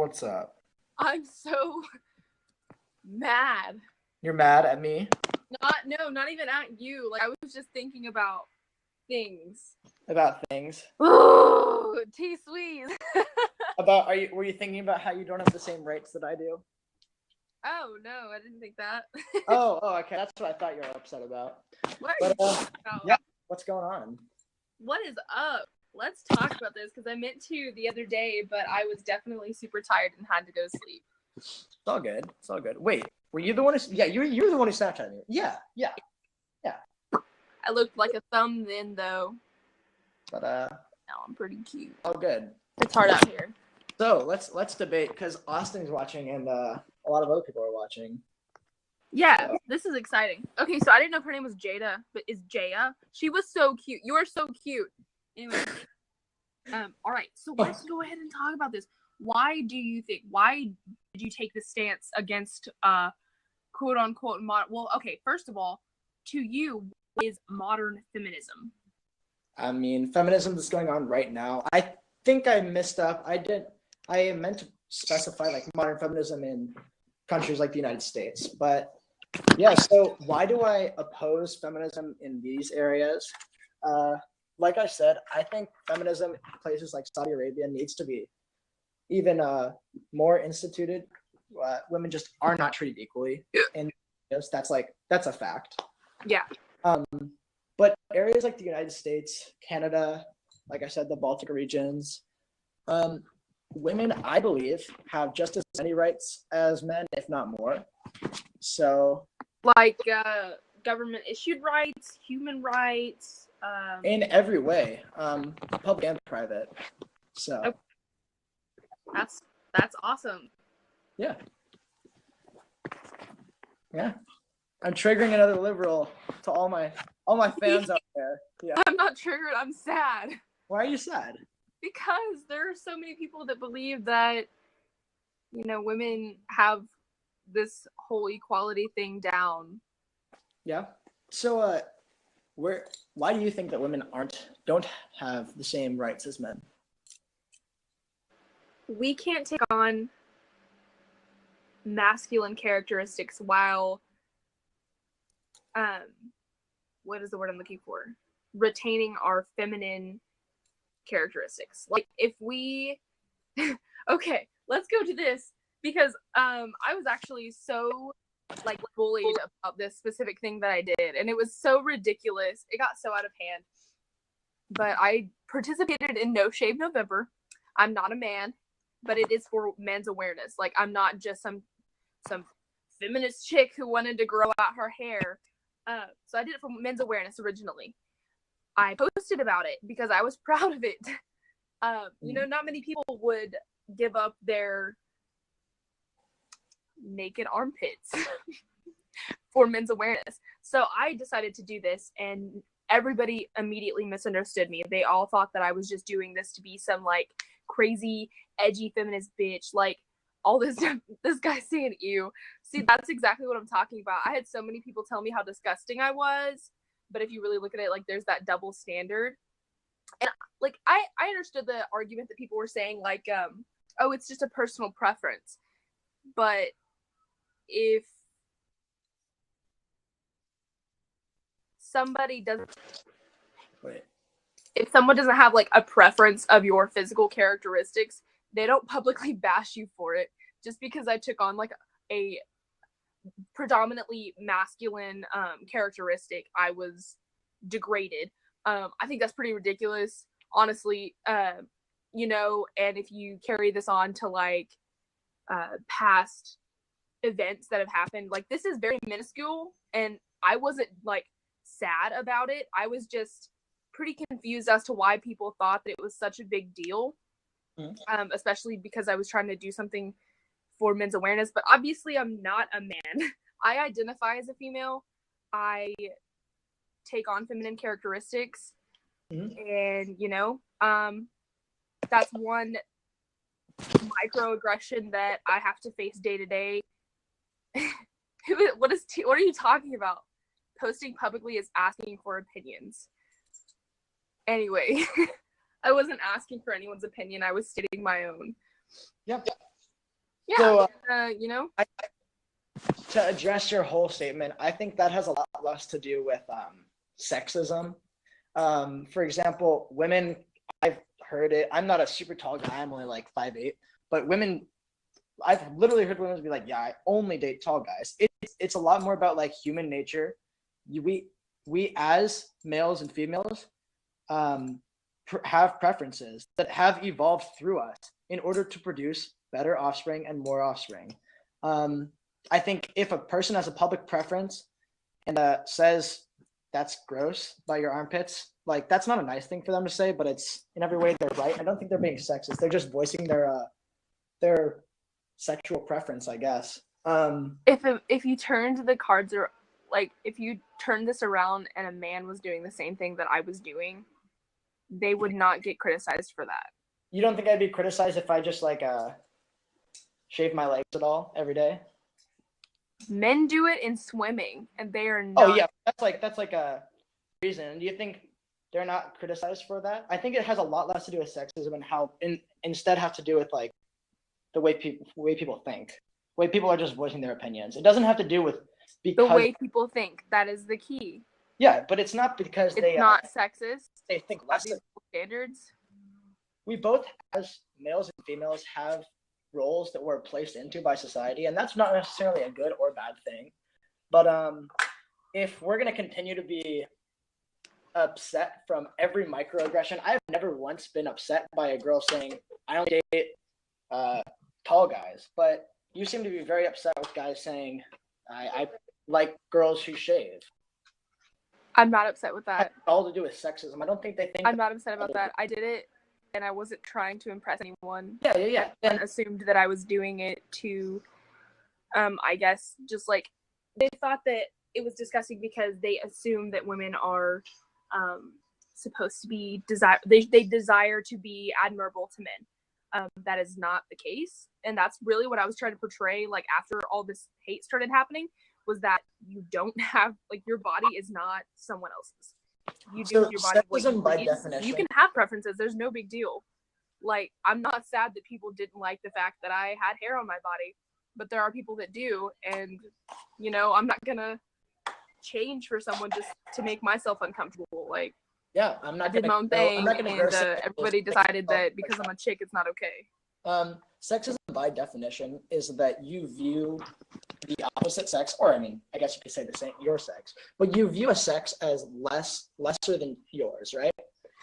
What's up? I'm so mad. You're mad at me? Not even at you. Like, I was just thinking about things. About things? Ooh, T-Sweeze. Were you thinking about how you don't have the same rights that I do? Oh, no, I didn't think that. Oh, okay. That's what I thought you were upset about. What are you talking about? Yeah, what's going on? What is up? Let's talk about this, because I meant to the other day, but I was definitely super tired and had to go to sleep. It's all good. It's all good. Wait, were you the one who... Yeah, you're the one who Snapchatted me. Yeah. I looked like a thumb then, though. But, Now I'm pretty cute. all good. It's hard out here. So, let's debate, because Austin's watching and a lot of other people are watching. Yeah, So. This is exciting. Okay, so I didn't know if her name was Jada, but is Jaya? She was so cute. You are so cute. Anyway, all right. So let's go ahead and talk about this. Why did you take the stance against quote unquote modern? Well, okay. First of all, to you, what is modern feminism? I mean, feminism that's going on right now. I think I messed up. I meant to specify like modern feminism in countries like the United States, but yeah. So why do I oppose feminism in these areas? Like I said, I think feminism in places like Saudi Arabia needs to be even more instituted. Women just are not treated equally, and that's a fact. Yeah. But areas like the United States, Canada, like I said, the Baltic regions, women, I believe, have just as many rights as men, if not more. So, like government issued rights, human rights. In every way, public and private. So. Okay. That's awesome. Yeah. I'm triggering another liberal to all my fans out there. Yeah. I'm not triggered. I'm sad. Why are you sad? Because there are so many people that believe that, women have this whole equality thing down. Yeah. So, why do you think that women don't have the same rights as men? We can't take on masculine characteristics while what is the word I'm looking for? Retaining our feminine characteristics. Like if we okay, let's go to this because I was actually so like bullied about this specific thing that I did, and it was so ridiculous. It got so out of hand. But I participated in No Shave November. I'm not a man, but it is for men's awareness. Like I'm not just some feminist chick who wanted to grow out her hair. So I did it for men's awareness originally. I posted about it because I was proud of it. Not many people would give up their naked armpits for men's awareness. So I decided to do this, and everybody immediately misunderstood me. They all thought that I was just doing this to be some like crazy, edgy feminist bitch. Like all this guy's saying ew. See, that's exactly what I'm talking about. I had so many people tell me how disgusting I was, but if you really look at it, like there's that double standard. And like I understood the argument that people were saying, like, oh, it's just a personal preference. But if somebody doesn't if someone doesn't have like a preference of your physical characteristics, they don't publicly bash you for it. Just because I took on like a predominantly masculine characteristic, I was degraded. I think that's pretty ridiculous, honestly. And if you carry this on to like past events that have happened, like this is very minuscule, and I wasn't like sad about it. I was just pretty confused as to why people thought that it was such a big deal, especially because I was trying to do something for men's awareness. But obviously I'm not a man. I identify as a female. I take on feminine characteristics, and that's one microaggression that I have to face day to day. What are you talking about? Posting publicly is asking for opinions. Anyway, I wasn't asking for anyone's opinion. I was stating my own. Yep. Yeah, So, you know, to address your whole statement, I think that has a lot less to do with sexism. For example, women, I've heard it. I'm not a super tall guy. I'm only like 5'8", but women, I've literally heard women be like, "Yeah, I only date tall guys." It's a lot more about like human nature. We as males and females have preferences that have evolved through us in order to produce better offspring and more offspring. I think if a person has a public preference and says that's gross by your armpits, like that's not a nice thing for them to say, but it's in every way they're right. I don't think they're being sexist. They're just voicing their sexual preference, I guess. If you turned the cards, or like if you turned this around and a man was doing the same thing that I was doing, they would not get criticized for that. You don't think I'd be criticized if I just like shave my legs at all every day? Men do it in swimming, and they are not. Oh yeah, that's like a reason. Do you think they're not criticized for that? I think it has a lot less to do with sexism and how instead have to do with like the way people think. The way people are just voicing their opinions. It doesn't have to do with the way people think. That is the key. Yeah, but it's not because it's not sexist. They think less than standards. We both, as males and females, have roles that we're placed into by society, and that's not necessarily a good or bad thing. But if we're going to continue to be upset from every microaggression, I've never once been upset by a girl saying, "I only date tall guys," but you seem to be very upset with guys saying, I like girls who shave. I'm not upset with that. It has all to do with sexism. I don't think they think. I'm not upset about that. I did it, and I wasn't trying to impress anyone. Yeah. And assumed that I was doing it to, I guess, just like they thought that it was disgusting because they assume that women are, supposed to be they desire to be admirable to men. That is not the case, and that's really what I was trying to portray. Like after all this hate started happening, was that you don't have like your body is not someone else's. You do with your body what you by please. definition. You can have preferences. There's no big deal. Like I'm not sad that people didn't like the fact that I had hair on my body, but there are people that do, and you know I'm not gonna change for someone just to make myself uncomfortable. Like yeah, I'm not. I did my own thing, and everybody decided that because I'm a chick, it's not okay. Sexism by definition is that you view the opposite sex, or I mean, I guess you could say the same, your sex, but you view a sex as lesser than yours, right?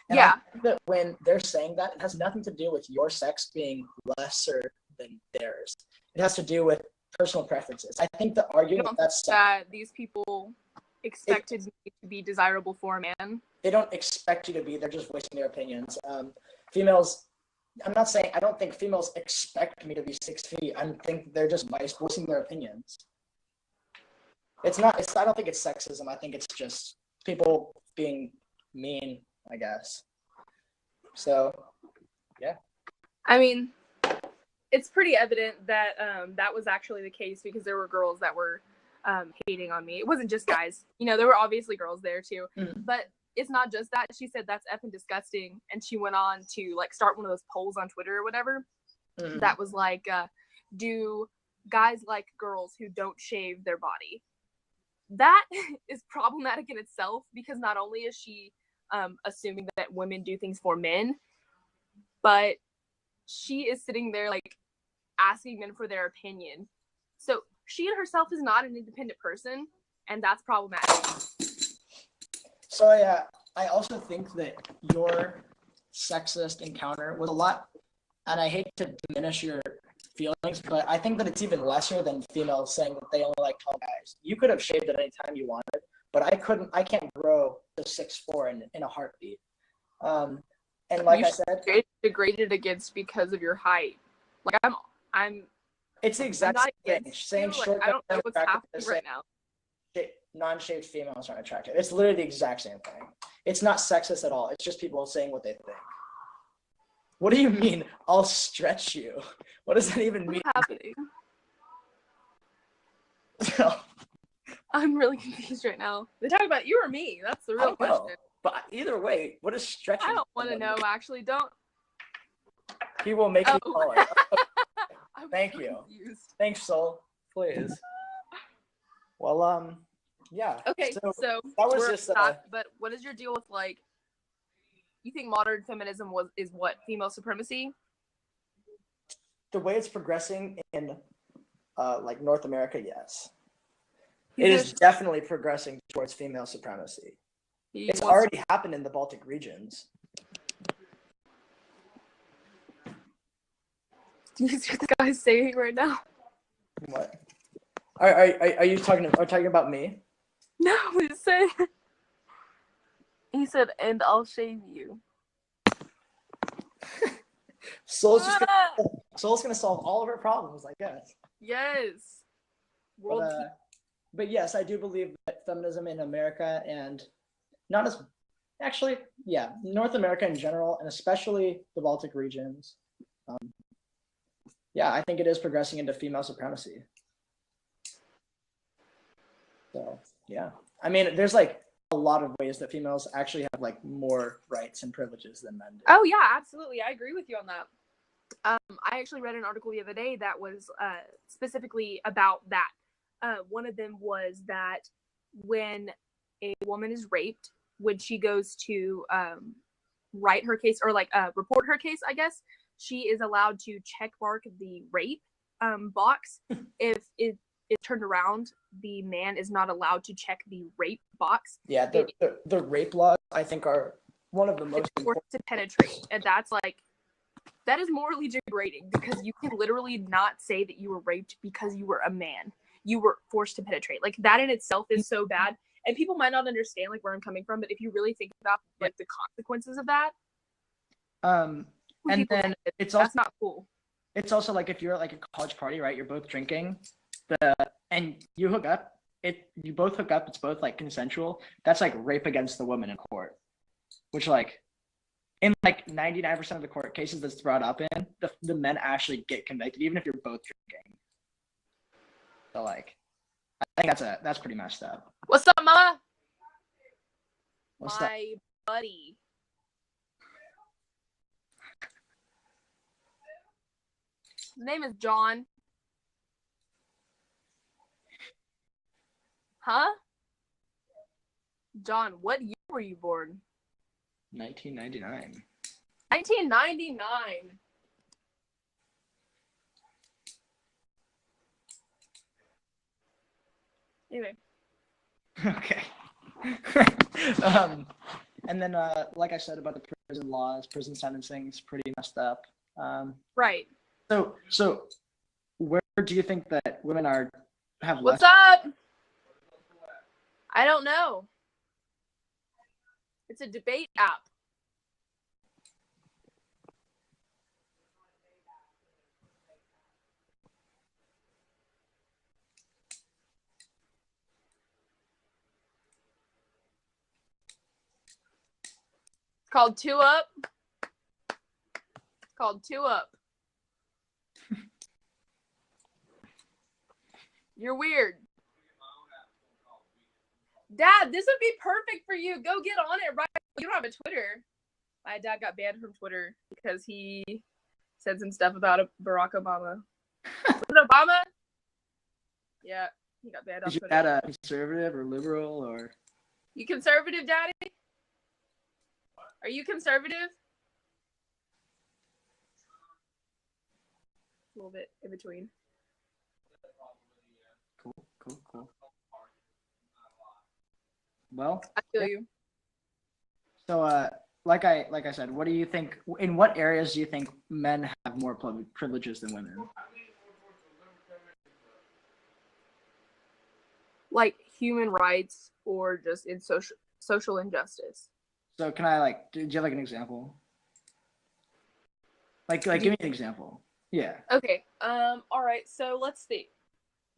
And yeah. I think that when they're saying that, it has nothing to do with your sex being lesser than theirs. It has to do with personal preferences. I think the argument that these people expected me to be desirable for a man. They don't expect you to be. They're just voicing their opinions. Females. I'm not saying I don't think females expect me to be 6 feet. I think they're just voicing their opinions. It's not. I don't think it's sexism. I think it's just people being mean, I guess. So, yeah. I mean, it's pretty evident that that was actually the case because there were girls that were hating on me. It wasn't just guys. You know, there were obviously girls there too. Mm-hmm. But it's not just that. She said that's effing disgusting, and she went on to like start one of those polls on Twitter or whatever. Mm-hmm. That was like, do guys like girls who don't shave their body? That is problematic in itself because not only is she assuming that women do things for men, but she is sitting there like asking men for their opinion. So she herself is not an independent person, and that's problematic. So I also think that your sexist encounter was a lot, and I hate to diminish your feelings, but I think that it's even lesser than females saying that they only like tall guys. You could have shaved at any time you wanted, but I can't grow to 6'4" in a heartbeat. And like I said, degraded against because of your height. Like I'm. It's the exact same thing. Saying short guys I don't know what's happening right now. Non-shaved females aren't attractive. It's literally the exact same thing. It's not sexist at all. It's just people saying what they think. What do you mean? I'll stretch you. What does that even mean? What's happening? I'm really confused right now. They talk about you or me. That's the real question. But either way, what is stretching? I don't want to know. Actually, don't. He will make me taller. I was Thank you. Confused. Thanks, Soul. Please. Well, yeah. Okay, so that was we're just but what is your deal with, like, you think modern feminism is what, female supremacy? the way it's progressing in like North America. Yes, it is definitely progressing towards female supremacy. It's already happened in the Baltic regions. Do you see what the guy's saying right now? What? Are you talking about me? No, he's saying. He said, "And I'll shave you." Soul's gonna solve all of our problems, I guess. Yes. But yes, I do believe that feminism in America, and not as actually, yeah, North America in general, and especially the Baltic regions. Yeah, I think it is progressing into female supremacy. So yeah, I mean, there's like a lot of ways that females actually have like more rights and privileges than men do. Oh yeah, absolutely. I agree with you on that. I actually read an article the other day that was specifically about that. One of them was that when a woman is raped, when she goes to write her case, or like report her case, I guess, she is allowed to check mark the rape box. If it is turned around, the man is not allowed to check the rape box. Yeah, the rape laws, I think, are one of the most important to penetrate, and that is morally degrading, because you can literally not say that you were raped because you were a man. You were forced to penetrate. Like, that in itself is so bad, and people might not understand like where I'm coming from, but if you really think about like the consequences of that, and then it's also that's not cool. It's also like if you're at like a college party, right? You're both drinking, and you hook up. You both hook up. It's both like consensual. That's like rape against the woman in court, which like in like 99% of the court cases that's brought up in, the men actually get convicted, even if you're both drinking. So like, I think that's pretty messed up. What's up, mama? What's My buddy. His name is John. Huh? John, what year were you born? 1999. 1999. Anyway. Okay. And then, like I said about the prison laws, prison sentencing is pretty messed up. Right. So where do you think that women have less? What's up? I don't know. It's a debate app. It's called Two Up. It's called Two Up. You're weird. Dad, this would be perfect for you. Go get on it right. You don't have a Twitter. My dad got banned from Twitter because he said some stuff about Barack Obama. Was it Obama? Yeah, he got banned off Is your Twitter. dad a conservative or liberal or? You conservative, Daddy? Are you conservative? A little bit in between. Cool. Well, I feel you. So, like I said, what do you think? In what areas do you think men have more privileges than women? Like human rights, or just in social injustice. So, can I do you have like an example? Like give me an example. Yeah. Okay. All right. So let's see.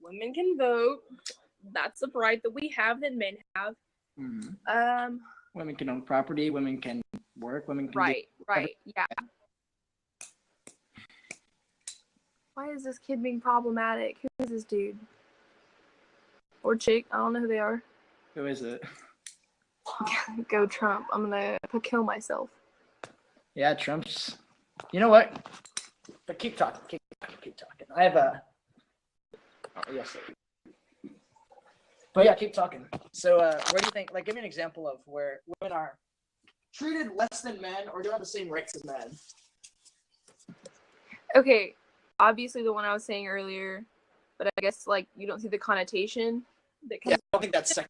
Women can vote. That's a right that we have that men have. Mm-hmm. Women can own property. Women can work. Women can. Right. Yeah. Why is this kid being problematic? Who is this dude? Or chick? I don't know who they are. Who is it? Go Trump. I'm gonna kill myself. Yeah, Trump's. You know what? But keep talking. I have a. Oh, yes. Sir. But yeah, keep talking. So, where do you think? Like, give me an example of where women are treated less than men, or don't have the same rights as men. Okay, obviously the one I was saying earlier, but I guess like you don't see the connotation that comes. Yeah, I don't think that's sexist.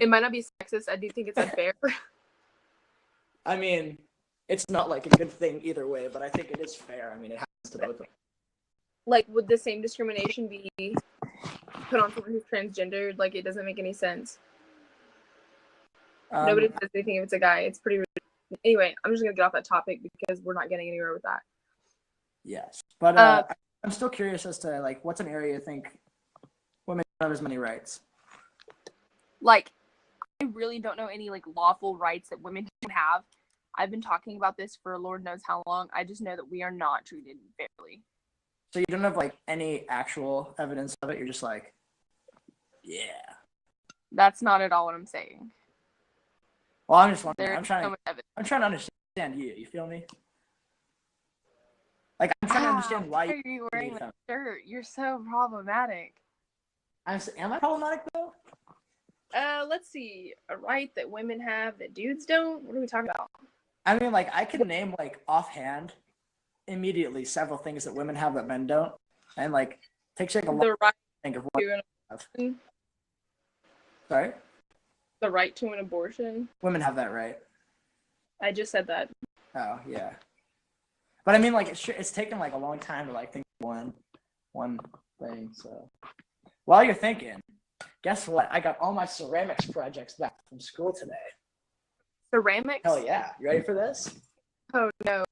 It might not be sexist. I do think it's unfair. I mean, it's not like a good thing either way, but I think it is fair. I mean, it happens to both of them. Like, would the same discrimination be put on someone who's transgendered? Like, it doesn't make any sense. Nobody says anything if it's a guy. It's pretty rude. Anyway, I'm just gonna get off that topic because we're not getting anywhere with that. Yes, but I'm still curious as to like what's an area you think women don't have as many rights. Like, I really don't know any like lawful rights that women have. I've been talking about this for Lord knows how long. I just know that we are not treated fairly. So you don't have like any actual evidence of it. You're just like, yeah. That's not at all what I'm saying. Well, I'm just wondering. There's I'm trying to understand you. You feel me? Like I'm trying to understand why are you wearing that shirt? You're so problematic. Am I problematic though? Let's see. A right that women have that dudes don't? What are we talking about? I mean, like I can name like offhand immediately several things that women have that men don't, and like takes like a lot right to think of what have. Sorry? The right to an abortion. Women have that right. I just said that. Oh yeah, but I mean, like it's taken like a long time to like think one thing. So while you're thinking, guess what? I got all my ceramics projects back from school today. Ceramics? Hell yeah! You ready for this? Oh no.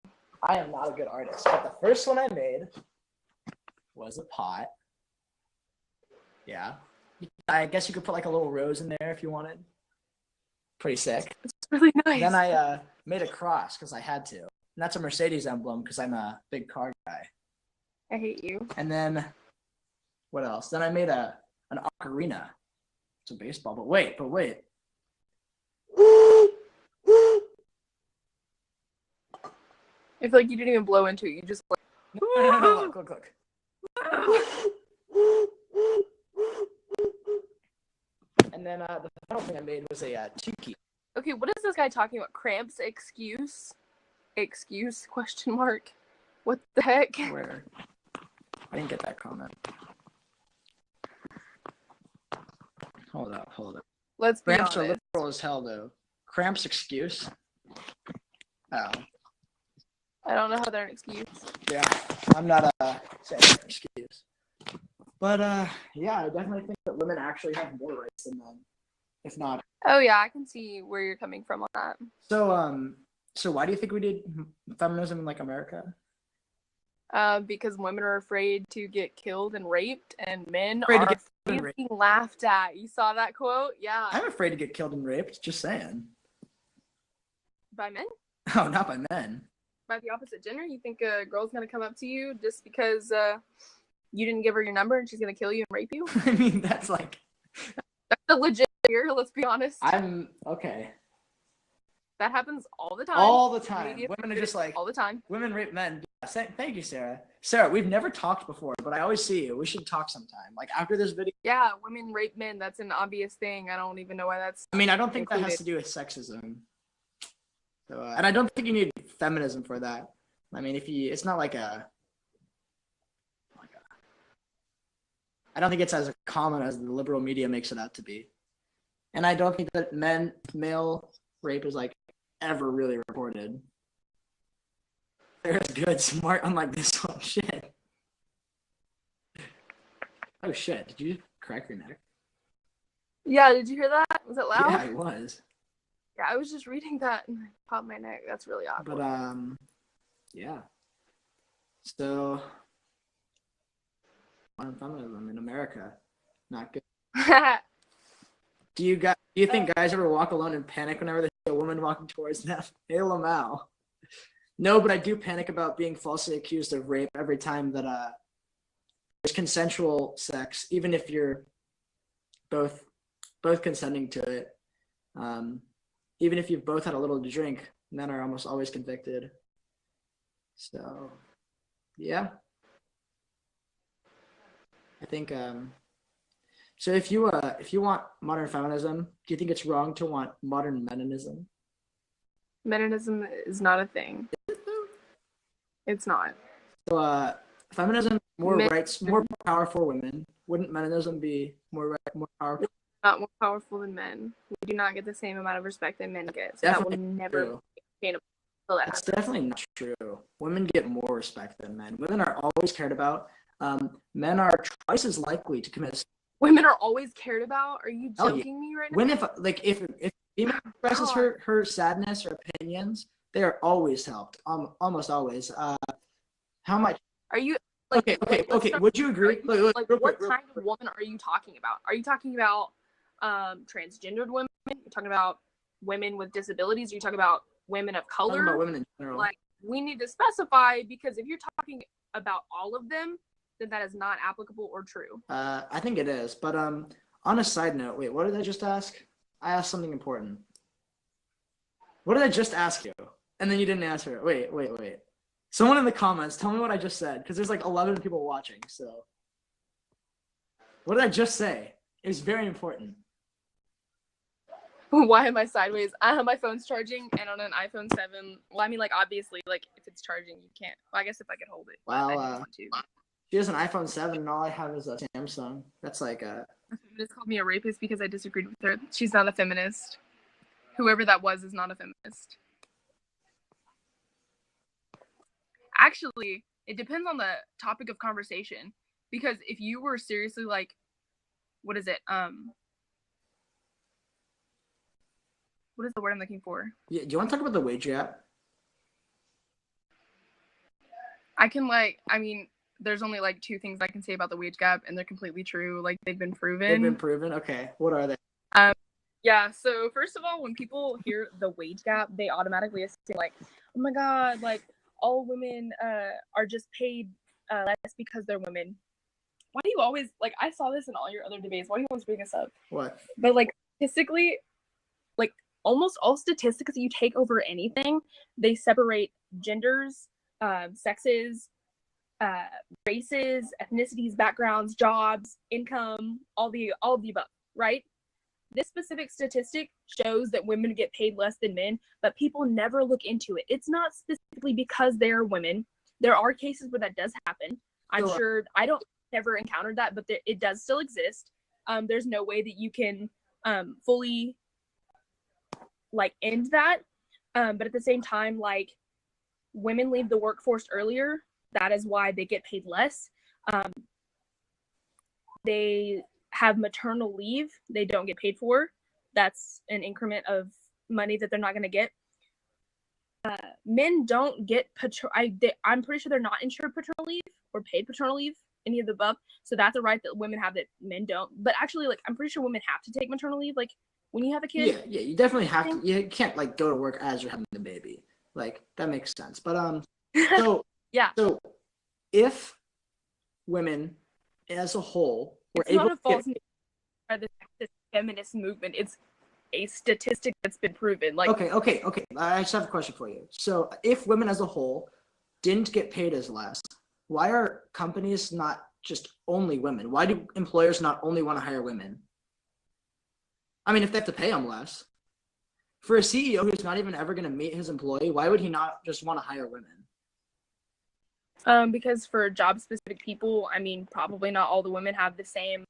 I am not a good artist, but the first one I made was a pot. Yeah. I guess you could put like a little rose in there if you wanted. Pretty sick. It's really nice. Then I made a cross because I had to. And that's a Mercedes emblem because I'm a big car guy. I hate you. And then what else? Then I made an ocarina. It's a baseball, but wait. I feel like you didn't even blow into it. You just like no, look. And then the final thing I made was a two-key. Okay, what is this guy talking about? Cramps? Excuse? Question mark. What the heck? Where? I didn't get that comment. Hold up. Let's be Cramps honest. are literal as hell, though. Cramps excuse? Oh. I don't know how they're an excuse. Yeah, I'm not saying an excuse. But, yeah, I definitely think that women actually have more rights than men, if not. Oh, yeah, I can see where you're coming from on that. So why do you think we did feminism in, like, America? Because women are afraid to get killed and raped, and men Afraid to are get afraid of being laughed at. You saw that quote? Yeah. I'm afraid to get killed and raped, just saying. By men? Oh, not by men. By the opposite gender? You think a girl's going to come up to you just because you didn't give her your number and she's going to kill you and rape you? I mean, that's like... That's a legit fear, let's be honest. I'm... Okay. That happens all the time. All the time. Women are just like... All the time. Women rape men. Thank you, Sarah. Sarah, we've never talked before, but I always see you. We should talk sometime. Like, after this video... Yeah, women rape men. That's an obvious thing. I don't even know why that's... I mean, I don't think included. that has to do with sexism. So, and I don't think you need feminism for that. I mean, it's not like a... I don't think it's as common as the liberal media makes it out to be. And I don't think that male rape is like ever really reported. There's good, smart, unlike this one. Shit. Oh shit, did you crack your neck? Yeah, did you hear that? Was it loud? Yeah, it was. Yeah, I was just reading that and I popped my neck. That's really awkward. But yeah. So modern feminism in America, not good. Do you think guys ever walk alone and panic whenever they see a woman walking towards them? Hey, Lamau. No, but I do panic about being falsely accused of rape every time that there's consensual sex, even if you're both consenting to it. Even if you've both had a little to drink, men are almost always convicted. So Yeah, I think so if you want modern feminism, do you think it's wrong to want modern meninism? Feminism is not a thing. It's not. So feminism, more Men rights, more power for women. Wouldn't meninism be more powerful? are not more powerful than men. We do not get the same amount of respect that men get. So Definitely that will never true. be attainable. So That's definitely not true. Women get more respect than men. Women are always cared about. Men are twice as likely to commit. Women are always cared about. Are you Oh, yeah. joking me right now? When if a female expresses her sadness or opinions, they are always helped. Almost always. How much? Are you Okay. Would you agree? Like, what kind of woman are you talking about? Are you talking about transgendered women? You're talking about women with disabilities? Are you talking about women of color? Talking about women in general. Like, we need to specify, because if you're talking about all of them, then that is not applicable or true. I think it is. But on a side note, wait, what did I just ask? I asked something important. What did I just ask you? And then you didn't answer it. Wait. Someone in the comments, tell me what I just said, because there's like 11 people watching. So, what did I just say? It was very important. Why am I sideways? My phone's charging, and on an iPhone 7, well, I mean, like, obviously, like, if it's charging, you can't. Well, I guess if I could hold it. Well, she has an iPhone 7, and all I have is a Samsung. That's like a feminist called me a rapist because I disagreed with her. She's not a feminist. Whoever that was is not a feminist. Actually, it depends on the topic of conversation. Because if you were seriously like, what is it? What is the word I'm looking for? Yeah, do you want to talk about the wage gap? There's only like two things I can say about the wage gap, and they're completely true. Like, they've been proven. They've been proven? Okay. What are they? Yeah, so first of all, when people hear the wage gap, they automatically assume, like, oh my God, like, all women are just paid less because they're women. Why do you always, like, I saw this in all your other debates. Why do you always bring this up? What? But, like, statistically, like, almost all statistics that you take over anything, they separate genders, sexes, races, ethnicities, backgrounds, jobs, income, all of the above, right? This specific statistic shows that women get paid less than men, but people never look into it. It's not specifically because they're women. There are cases where that does happen. I'm sure I don't ever encountered that, but it does still exist. There's no way that you can fully like end that. But at the same time, like, women leave the workforce earlier. That is why they get paid less. They have maternal leave they don't get paid for. That's an increment of money that they're not going to get. Men don't get I'm pretty sure they're not insured paternal leave or paid paternal leave, any of the above. So that's a right that women have that men don't. But actually, like, I'm pretty sure women have to take maternal leave, like, when you have a kid. Yeah, you definitely have to. You can't like go to work as you're having a baby. Like, that makes sense. But so yeah. So if women as a whole were it's able not a false by the feminist movement. It's a statistic that's been proven. Like, okay. I just have a question for you. So if women as a whole didn't get paid as less, why are companies not just only women? Why do employers not only want to hire women? I mean, if they have to pay them less. For a CEO who's not even ever going to meet his employee, why would he not just want to hire women? Because for job-specific people, I mean, probably not all the women have the same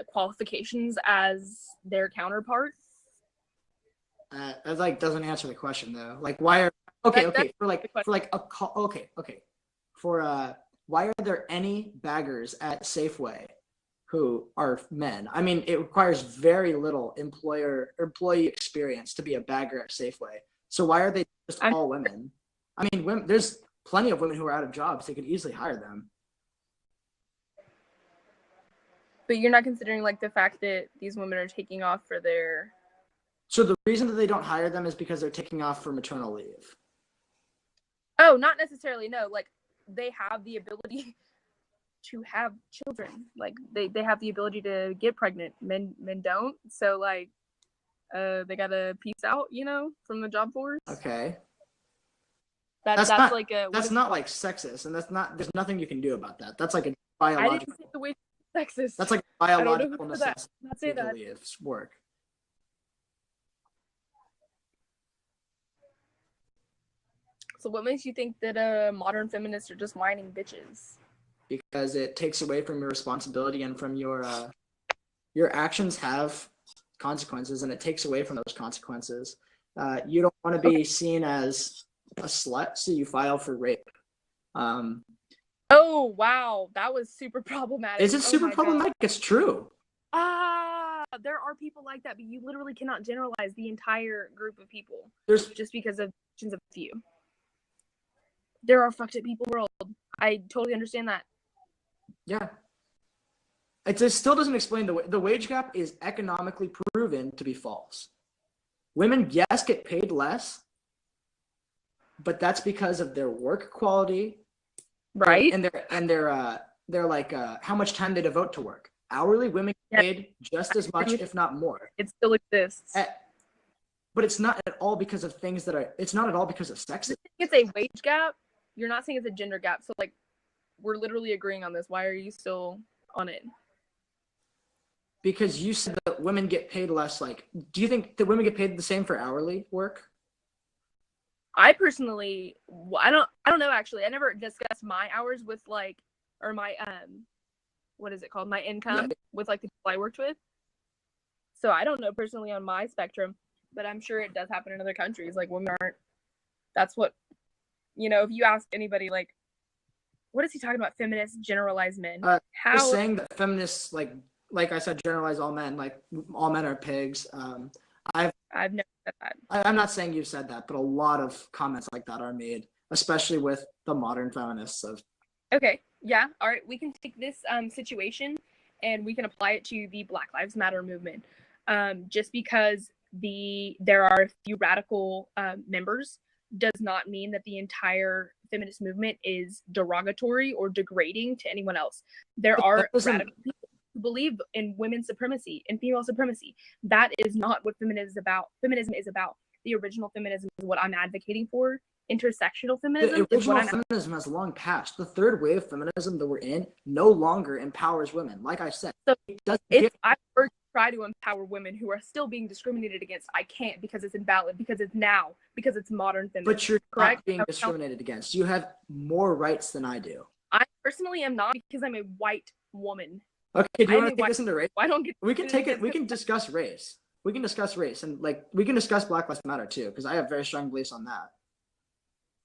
qualifications as their counterparts. That like doesn't answer the question though. Like, why are why are there any baggers at Safeway who are men? I mean, it requires very little employee experience to be a bagger at Safeway. So why are they just all women? I mean, women, there's plenty of women who are out of jobs. They could easily hire them. But you're not considering, like, the fact that these women are taking off for their... So the reason that they don't hire them is because they're taking off for maternal leave. Oh, not necessarily, no. Like, they have the ability to have children. Like, they have the ability to get pregnant. Men don't. So, like, they gotta peace out, you know, from the job force. Okay. That's not like a that's not like sexist, and there's nothing you can do about that. That's like a I didn't biological. say the wage is sexist. That's like a I don't know biological who said that. necessity. Not say that. It's work. So what makes you think that modern feminists are just whining bitches? Because it takes away from your responsibility and from your actions have consequences, and it takes away from those consequences. You don't want to be seen as a slut, so you file for rape. Oh wow, that was super problematic. Is it super problematic? It's true. There are people like that, but you literally cannot generalize the entire group of people just because of actions of a few. There are fucked up people in the world. I totally understand that. Yeah. It still doesn't explain the wage gap is economically proven to be false. Women, yes, get paid less, but that's because of their work quality, right? And they're like how much time they devote to work. Hourly women get paid just as much, if not more. It still exists. But it's not at all because of things that are. It's not at all because of sexism. It's a wage gap. You're not saying it's a gender gap. So like, we're literally agreeing on this. Why are you still on it? Because you said that women get paid less. Like, do you think that women get paid the same for hourly work? I personally, I don't know actually. I never discussed my hours with like, or my what is it called? My income with like the people I worked with. So I don't know personally on my spectrum, but I'm sure it does happen in other countries. Like women aren't. That's what, if you ask anybody, like, what is he talking about? Feminists generalize men. How? Just saying that feminists like I said, generalize all men. Like all men are pigs. I've never said that. I'm not saying you've said that, but a lot of comments like that are made, especially with the modern feminists. Okay, yeah, all right. We can take this situation and we can apply it to the Black Lives Matter movement. Just because there are a few radical members does not mean that the entire feminist movement is derogatory or degrading to anyone else. There are radical people who believe in women's supremacy and female supremacy. That is not what feminism is about. Feminism is about the original feminism is what I'm advocating for. Intersectional feminism. The original feminism has long passed. The third wave feminism that we're in no longer empowers women. Like I said, so if I were to try to empower women who are still being discriminated against, I can't because it's invalid, because it's modern feminism. But you're not being discriminated against. You have more rights than I do. I personally am not because I'm a white woman. Okay, do you want to take this into race? I don't get. We can take it. We can discuss race. We can discuss race, and we can discuss Black Lives Matter too, because I have very strong beliefs on that.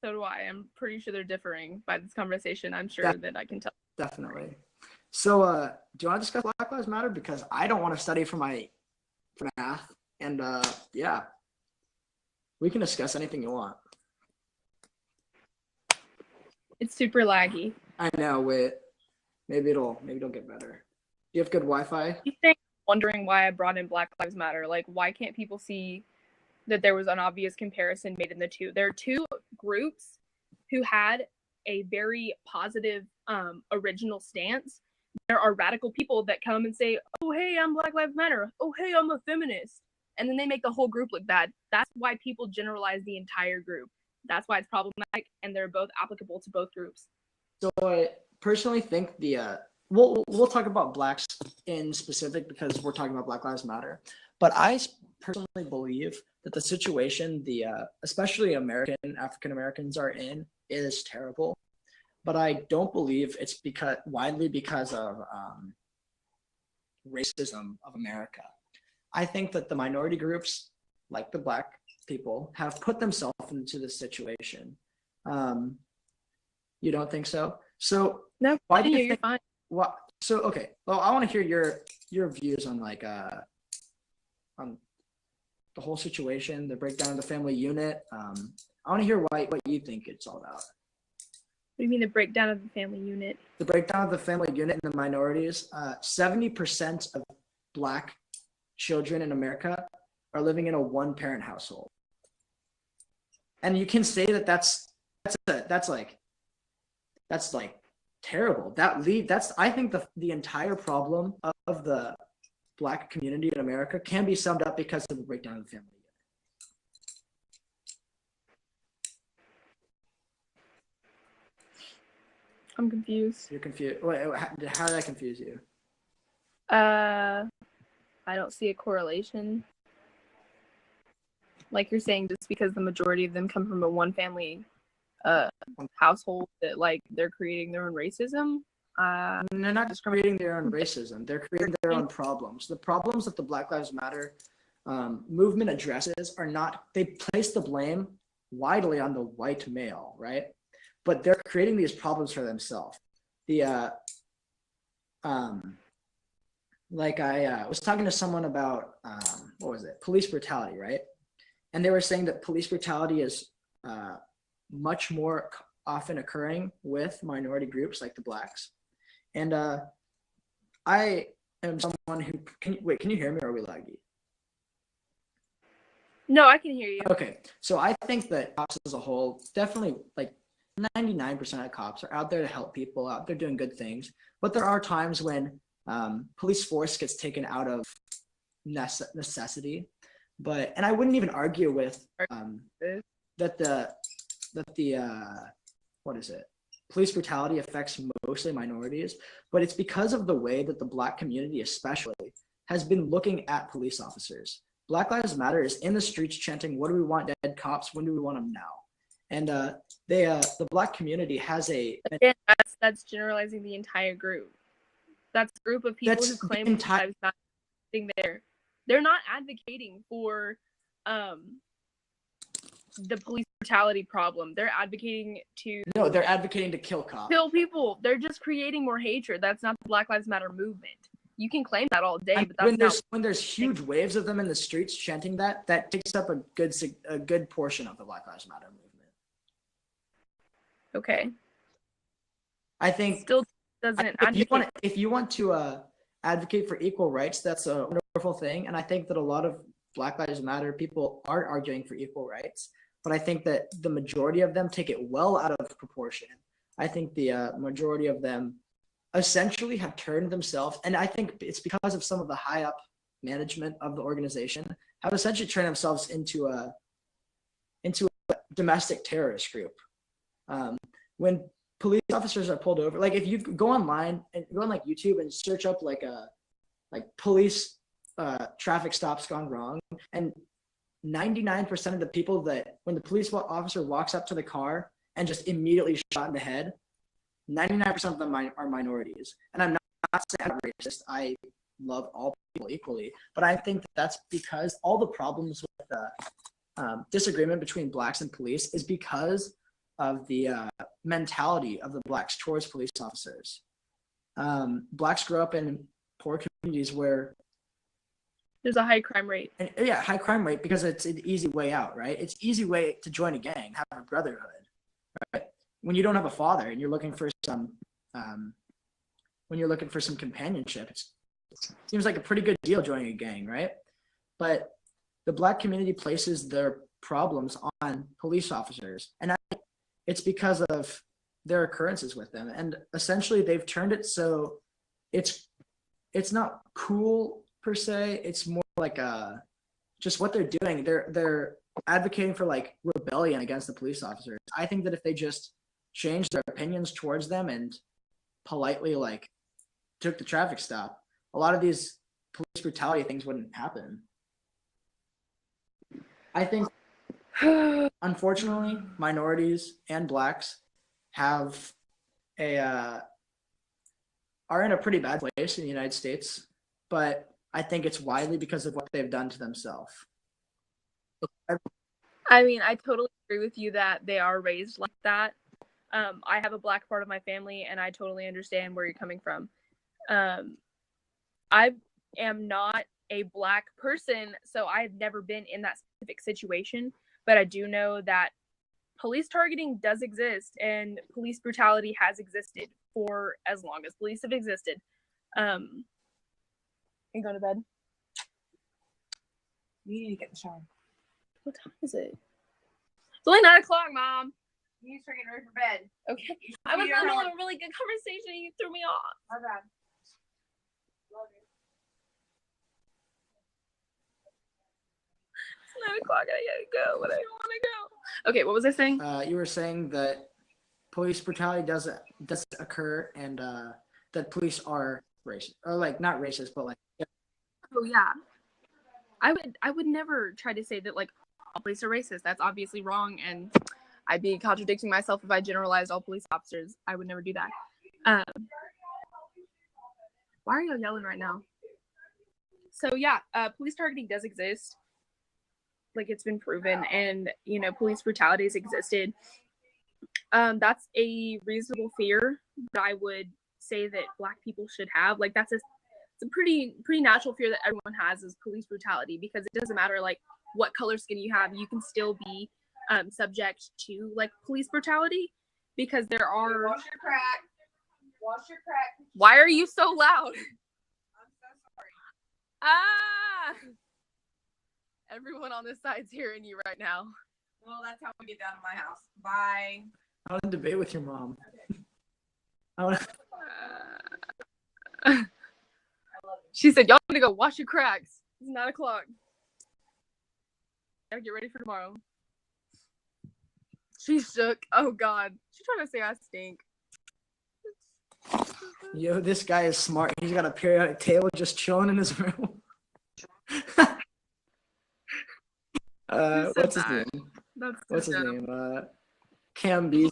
So do I. I'm pretty sure they're differing by this conversation. I'm sure that I can tell. Definitely. So, do you want to discuss Black Lives Matter? Because I don't want to study for math, and yeah, we can discuss anything you want. It's super laggy. I know. Wait, maybe it'll get better. Do you have good Wi-Fi? You think wondering why I brought in Black Lives Matter? Like, why can't people see that there was an obvious comparison made in the two? There are two groups who had a very positive original stance. There are radical people that come and say, oh, hey, I'm Black Lives Matter. Oh, hey, I'm a feminist. And then they make the whole group look bad. That's why people generalize the entire group. That's why it's problematic, and they're both applicable to both groups. So I personally think we'll talk about blacks in specific because we're talking about Black Lives Matter. But I personally believe that the situation especially African Americans are in is terrible. But I don't believe it's because of racism of America. I think that the minority groups, like the black people, have put themselves into this situation. You don't think so? So no, why do you think? You're fine. Well, so okay. Well, I want to hear your views on on the whole situation, the breakdown of the family unit. I want to hear what you think it's all about. What do you mean the breakdown of the family unit? The breakdown of the family unit and the minorities. 70% of black children in America are living in a one-parent household, and you can say that that's terrible. That's I think the entire problem of the black community in America can be summed up because of the breakdown of the family unit. I'm confused. You're confused. Wait, how did I confuse you? I don't see a correlation. Like you're saying, just because the majority of them come from a one family household, that like they're creating their own racism. They're not just creating their own racism. They're creating their own problems. The problems that the Black Lives Matter movement addresses are not, they place the blame widely on the white male, right? But they're creating these problems for themselves. Like I was talking to someone about, what was it? Police brutality, right? And they were saying that police brutality is much more often occurring with minority groups like the Blacks. And I am someone who can you hear me, or are we laggy? No, I can hear you. Okay, so I think that cops as a whole, definitely like 99% of cops are out there to help people, out there doing good things. But there are times when police force gets taken out of necessity. And I wouldn't even argue with that the what is it? Police brutality affects mostly minorities, but it's because of the way that the Black community especially has been looking at police officers. Black Lives Matter is in the streets chanting, "What do we want, dead cops? When do we want them now?" And the Black community has a. Again, that's generalizing the entire group. That's a group of people who claim lives not being there. They're not advocating for the police brutality problem. They're advocating to kill cops. Kill people. They're just creating more hatred. That's not the Black Lives Matter movement. You can claim that all day, but that's when there's huge waves of them in the streets chanting that takes up a good portion of the Black Lives Matter movement. Okay. I think still doesn't advocate. If you want to advocate for equal rights, that's a wonderful thing, and I think that a lot of Black Lives Matter people are arguing for equal rights, but I think that the majority of them take it well out of proportion. I think the majority of them essentially have turned themselves, and I think it's because of some of the high up management of the organization have essentially turned themselves into a domestic terrorist group. When police officers are pulled over, like if you go online and go on like YouTube and search up like police traffic stops gone wrong, and 99% of the people that when the police officer walks up to the car and just immediately shot in the head, 99% of them are minorities. And I'm not saying I'm racist. I love all people equally, but I think that's because all the problems with disagreement between Blacks and police is because of the mentality of the Blacks towards police officers. Blacks grow up in poor communities where there's a high crime rate. And high crime rate because it's an easy way out, right? It's an easy way to join a gang, have a brotherhood, right? When you don't have a father and you're looking for some companionship, it seems like a pretty good deal joining a gang, right? But the Black community places their problems on police officers, and it's because of their occurrences with them. And essentially, they've turned it so it's not cool per se. It's more like just what they're doing. They're advocating for like rebellion against the police officers. I think that if they just changed their opinions towards them and politely like took the traffic stop, a lot of these police brutality things wouldn't happen. I think unfortunately minorities and Blacks are in a pretty bad place in the United States, but I think it's widely because of what they've done to themselves. I mean, I totally agree with you that they are raised like that. I have a Black part of my family, and I totally understand where you're coming from. I am not a Black person, so I've never been in that specific situation, but I do know that police targeting does exist, and police brutality has existed for as long as police have existed. You going to bed? You need to get in the shower. What time is it? It's only 9 o'clock, Mom. You need to start getting ready for bed. Okay. I was in the middle of a really good conversation and you threw me off. My bad. Love you. It's 9 o'clock. I gotta go, but I don't want to go. Okay, what was I saying? You were saying that police brutality does occur, and that police are racist, or like not racist, but like. Oh yeah. I would never try to say that like all police are racist. That's obviously wrong, and I'd be contradicting myself if I generalized all police officers. I would never do that. Why are y'all yelling right now? So yeah, police targeting does exist. Like it's been proven, and you know, police brutality has existed. That's a reasonable fear that I would say that Black people should have. Like it's a pretty natural fear that everyone has is police brutality, because it doesn't matter like what color skin you have, you can still be subject to like police brutality, because there are. Wash your crack. Wash your crack. Why are you so loud? I'm so sorry. Ah! Everyone on this side's hearing you right now. Well, that's how we get down to my house. Bye. I want to debate with your mom. I want to. She said, y'all need to go wash your cracks. It's 9 o'clock. Gotta get ready for tomorrow. She shook. Oh, God. She's trying to say I stink. Yo, this guy is smart. He's got a periodic table just chilling in his room. What's his name? What's his name? Cam B.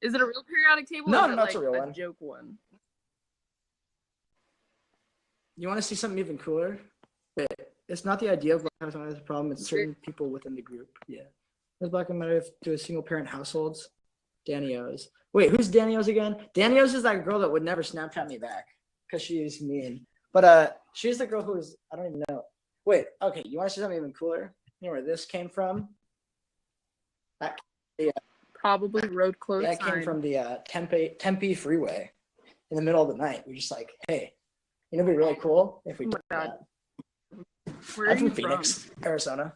Is it a real periodic table? No, or is it no, it's like a real one. Joke one. You want to see something even cooler? It's not the idea of Black Lives Matter as a problem. It's certain people within the group. Yeah. Does Black Lives Matter do single parent households? Danny O's. Wait, who's Danny O's again? Danny O's is that girl that would never Snapchat me back because she's mean. But she's the girl who is, I don't even know. Wait, okay, you want to see something even cooler? You know where this came from? Probably road closed. That came from the Tempe freeway in the middle of the night. We're just like, hey, you know, it'd be really cool if we Oh did my God. that. Where I'm are from you Phoenix, Arizona.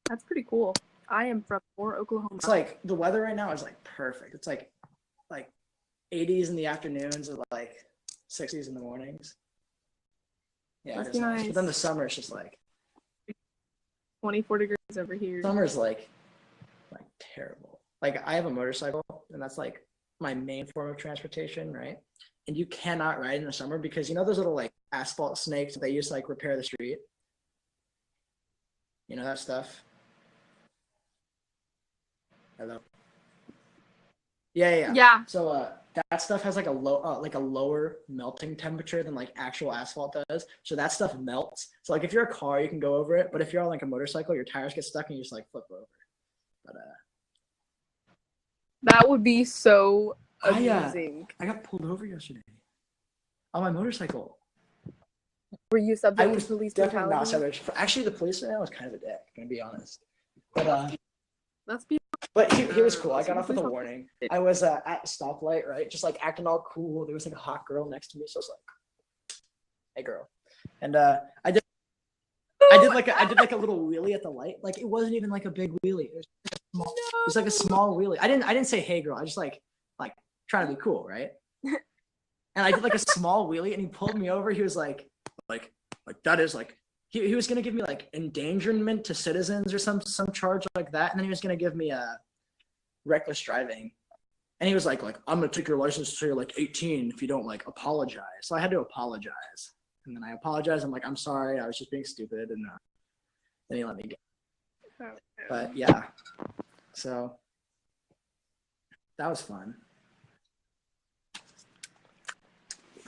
That's pretty cool. I am from Oklahoma. It's like the weather right now is like perfect. It's like 80s in the afternoons and like 60s in the mornings. Yeah, Must it's be nice. nice. But then the summer is just like 24 degrees over here. summer's like terrible. Like I have a motorcycle, and that's like my main form of transportation, right? And you cannot ride in the summer because you know those little like asphalt snakes that they use to like repair the street. You know that stuff. Hello. Yeah. Yeah. So that stuff has like a lower melting temperature than like actual asphalt does. So that stuff melts. So like if you're a car, you can go over it, but if you're on like a motorcycle, your tires get stuck and you just like flip over. But That would be so I amazing. got pulled over yesterday on my motorcycle. Were you I subject was to police definitely not brutality? subject. Actually, the policeman was kind of a dick. I'm gonna be honest. But Let's be But he was cool. I got off with a warning. I was at a stoplight, right? Just like acting all cool. There was like a hot girl next to me, so I was like, "Hey, girl," and I did like a little wheelie at the light. Like it wasn't even like a big wheelie. It was like a small wheelie. I didn't say "Hey, girl." I just like trying to be cool, right? And I did like a small wheelie, and he pulled me over. He was like that is like. He was gonna give me like endangerment to citizens or some charge like that, and then he was gonna give me a reckless driving, and he was like I'm gonna take your license until you're like 18 if you don't like apologize. So I had to apologize, and then I apologized. I'm like, I'm sorry, I was just being stupid, and then he let me go. But yeah, so that was fun.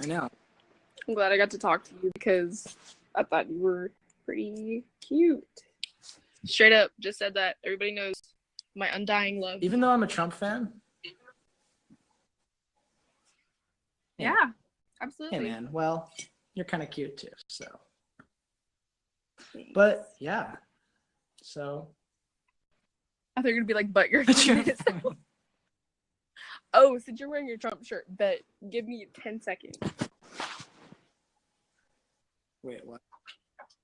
I know. I'm glad I got to talk to you because I thought you were pretty cute. Straight up, just said that. Everybody knows my undying love. Even though I'm a Trump fan. Yeah, absolutely. Hey man, well, you're kind of cute too, so. But yeah, so. I thought you were gonna be like, but you're. Oh, since you're wearing your Trump shirt, bet. Give me 10 seconds. Wait, what?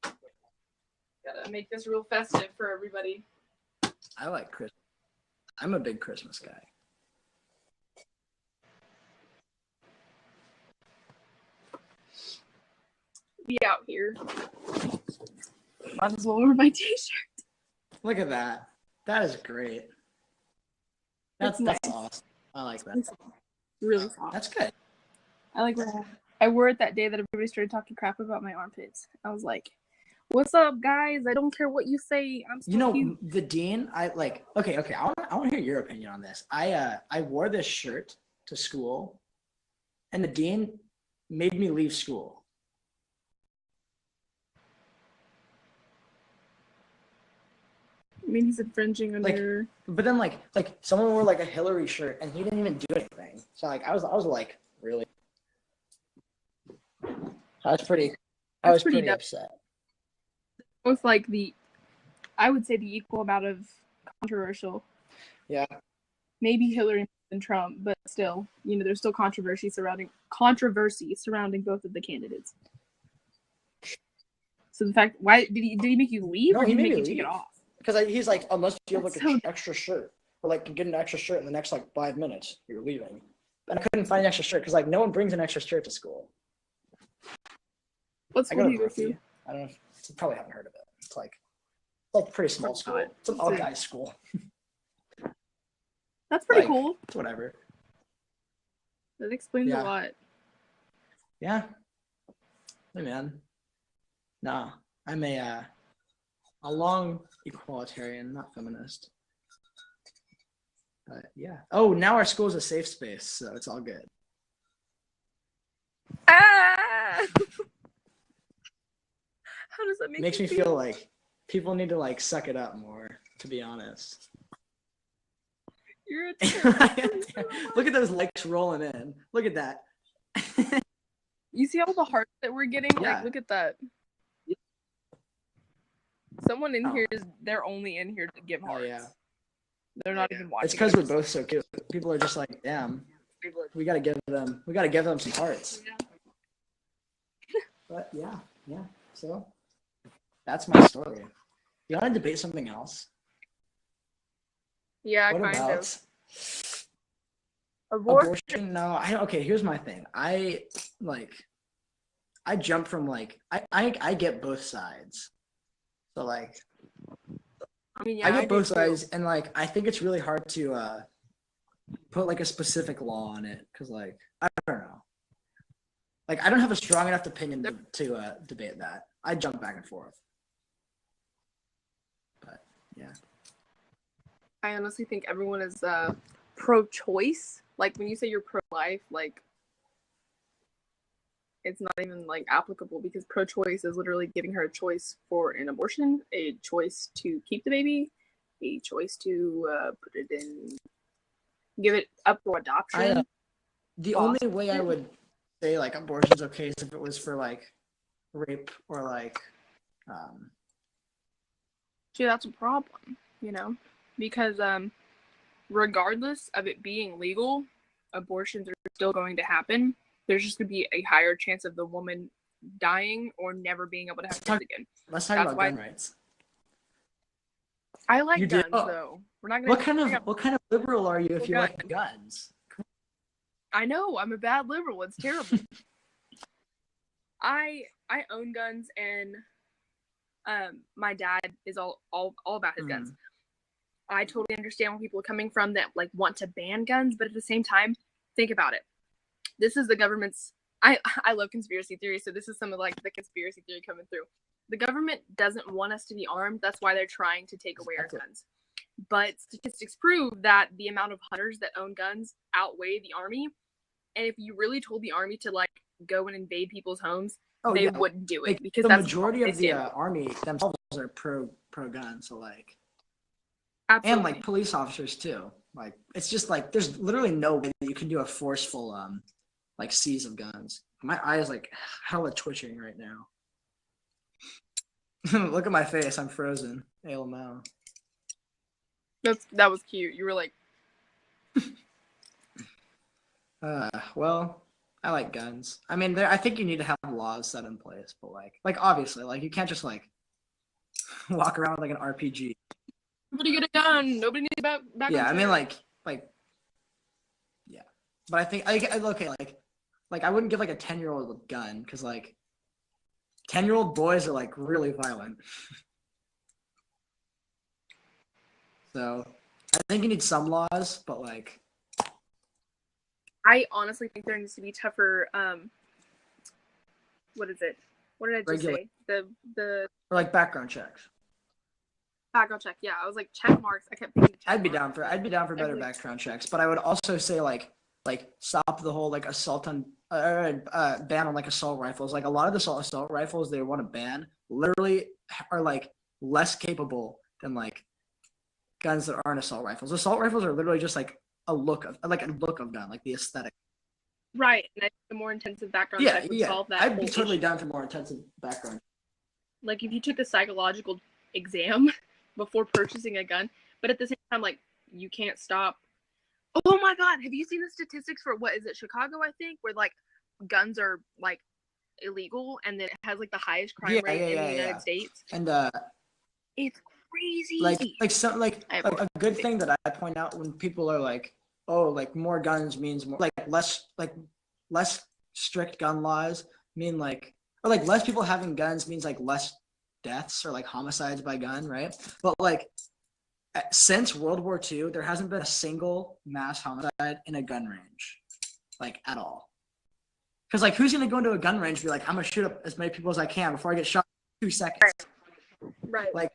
Gotta make this real festive for everybody. I like Christmas. I'm a big Christmas guy. Be out here. Might as well wear my t-shirt. Look at that. That is great. That's nice. awesome. I like that. It's really soft. That's good. I like wearing it. I wore it that day that everybody started talking crap about my armpits. I was like, "What's up, guys? I don't care what you say. I'm still cute." The dean, I like. Okay. I want to hear your opinion on this. I wore this shirt to school, and the dean made me leave school. I mean, he's infringing on Like, your. but then like someone wore like a Hillary shirt, and he didn't even do anything. So like I was like, really? I was pretty pretty upset. Both like I would say the equal amount of controversial. Yeah. Maybe Hillary and Trump, but still, there's still controversy surrounding both of the candidates. So the fact, why did he make you leave, No, or did he he made make me you take it leave. off? Because he's like, unless you have like That's an so- extra shirt, or like get an extra shirt in the next like 5 minutes, you're leaving. And I couldn't find an extra shirt because like no one brings an extra shirt to school. What I school go do you to go to? Murphy. I don't know. You probably haven't heard of it. It's like pretty small It's school. not. It's an all guys school. That's pretty Like, cool. It's whatever. That explains Yeah. a lot. Yeah. Hey man. Nah, I'm a long equalitarian, not feminist. But yeah. Oh, now our school's a safe space, so it's all good. Ah! How does that make Makes you me feel like people need to like suck it up more, to be honest. You're a terrible Look at those likes rolling in. Look at that. You see all the hearts that we're getting? Yeah. Like, look at that. Someone in Oh. here they're only in here to give hearts. Oh yeah. They're not even watching. It's because we're both so cute. People are just like, damn, we gotta give them some hearts. Yeah. But yeah. So that's my story. You want to debate something else? Yeah, What kind about of. Abortion. No, okay, here's my thing. I jump from like I get both sides. So like I mean, yeah, I get do both too. sides, and like I think it's really hard to put like a specific law on it because like I don't know. Like I don't have a strong enough opinion to debate that. I jump back and forth. But yeah. I honestly think everyone is pro-choice. Like when you say you're pro-life, like it's not even like applicable because pro-choice is literally giving her a choice for an abortion, a choice to keep the baby, a choice to put it in, give it up for adoption. The only way I would say like abortion's okay is if it was for like rape or like See, that's a problem, because regardless of it being legal, abortions are still going to happen. There's just going to be a higher chance of the woman dying or never being able to have kids again. Let's talk about gun rights. I like You guns, do? though. We're not gonna. What kind of liberal are you if you gun. like guns? I know I'm a bad liberal. It's terrible. I own guns, and my dad is all about his guns. I totally understand where people are coming from that like want to ban guns, but at the same time, think about it. This is the government's. I love conspiracy theories, so this is some of like the conspiracy theory coming through. The government doesn't want us to be armed. That's why they're trying to take away our guns. But statistics prove that the amount of hunters that own guns outweigh the army. And if you really told the army to like go and invade people's homes, they wouldn't do it like, because the that's majority of the army themselves are pro gun. So like, absolutely. And like police officers too. Like it's just like there's literally no way that you can do a forceful like seize of guns. My eye is like hella twitching right now. Look at my face. I'm frozen. ALML. That was cute. You were like. Well, I like guns. I mean, I think you need to have laws set in place, but like obviously, like you can't just like walk around with like an RPG. Nobody get a gun. Nobody needs back. Yeah, I mean, like, yeah. But I think okay, like I wouldn't give like a 10-year-old a gun because like 10-year-old boys are like really violent. So I think you need some laws, but like, I honestly think there needs to be tougher. What is it? What did I just say? The or like background checks. background check. Yeah, I was like check marks. I kept thinking. I'd be down for better background checks, but I would also say like stop the whole like assault on ban on like assault rifles. Like a lot of the assault rifles they want to ban literally are like less capable than like guns that aren't assault rifles. Assault rifles are literally just like a look of gun, like the aesthetic. Right, and I think the more intensive background check would solve that. I'd be totally issue. down for more intensive background. Like if you took a psychological exam before purchasing a gun, but at the same time, like you can't stop. Oh my God, have you seen the statistics for what is it, Chicago? I think where like guns are like illegal, and then it has like the highest crime rate in the United States. And it's crazy. Like a good thing that I point out when people are like, oh, like more guns means more, like less strict gun laws mean like, or like less people having guns means like less deaths or like homicides by gun, right? But like since World War II, there hasn't been a single mass homicide in a gun range, like at all. Because like, who's gonna go into a gun range and be like, I'm gonna shoot up as many people as I can before I get shot in 2 seconds? Right. Like,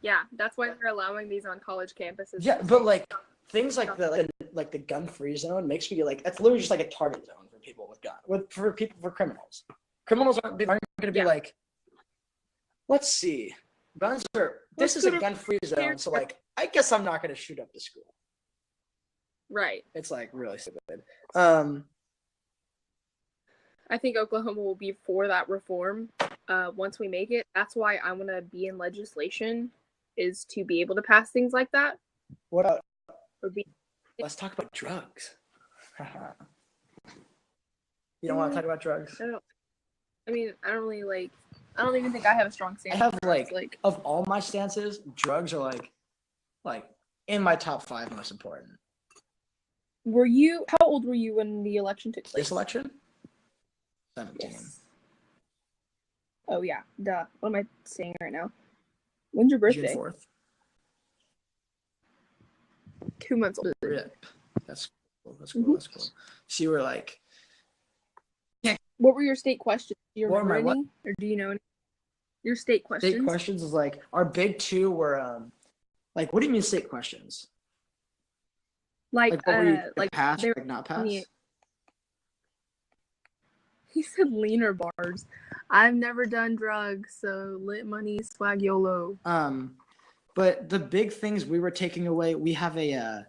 yeah, that's why they're allowing these on college campuses. Yeah, but like things like the gun-free zone makes me like that's literally just like a target zone for people with guns, for criminals. Criminals aren't going to be like, let's see, this is a gun-free zone, so like I guess I'm not going to shoot up the school. Right. It's like really stupid. I think Oklahoma will be for that reform once we make it. That's why I want to be in legislation, is to be able to pass things like that. What else? Let's talk about drugs. You don't want to talk about drugs? I don't even think I have a strong stance. I have like of all my stances, drugs are like in my top 5 most important. How old were you when the election took place? This election? 17. Yes. Oh yeah, duh. What am I saying right now? When's your birthday? June 4th. 2 months older. Rip. That's cool. That's cool. Mm-hmm. That's cool. So you were like, yeah. What were your state questions? Do you remember any? What? Or do you know any? Your state questions? State questions is like, our big 2 were, like, what do you mean state questions? Like what were you, like pass, like not pass? He said leaner bars. I've never done drugs, so lit money, swag YOLO. But the big things we were taking away, we had a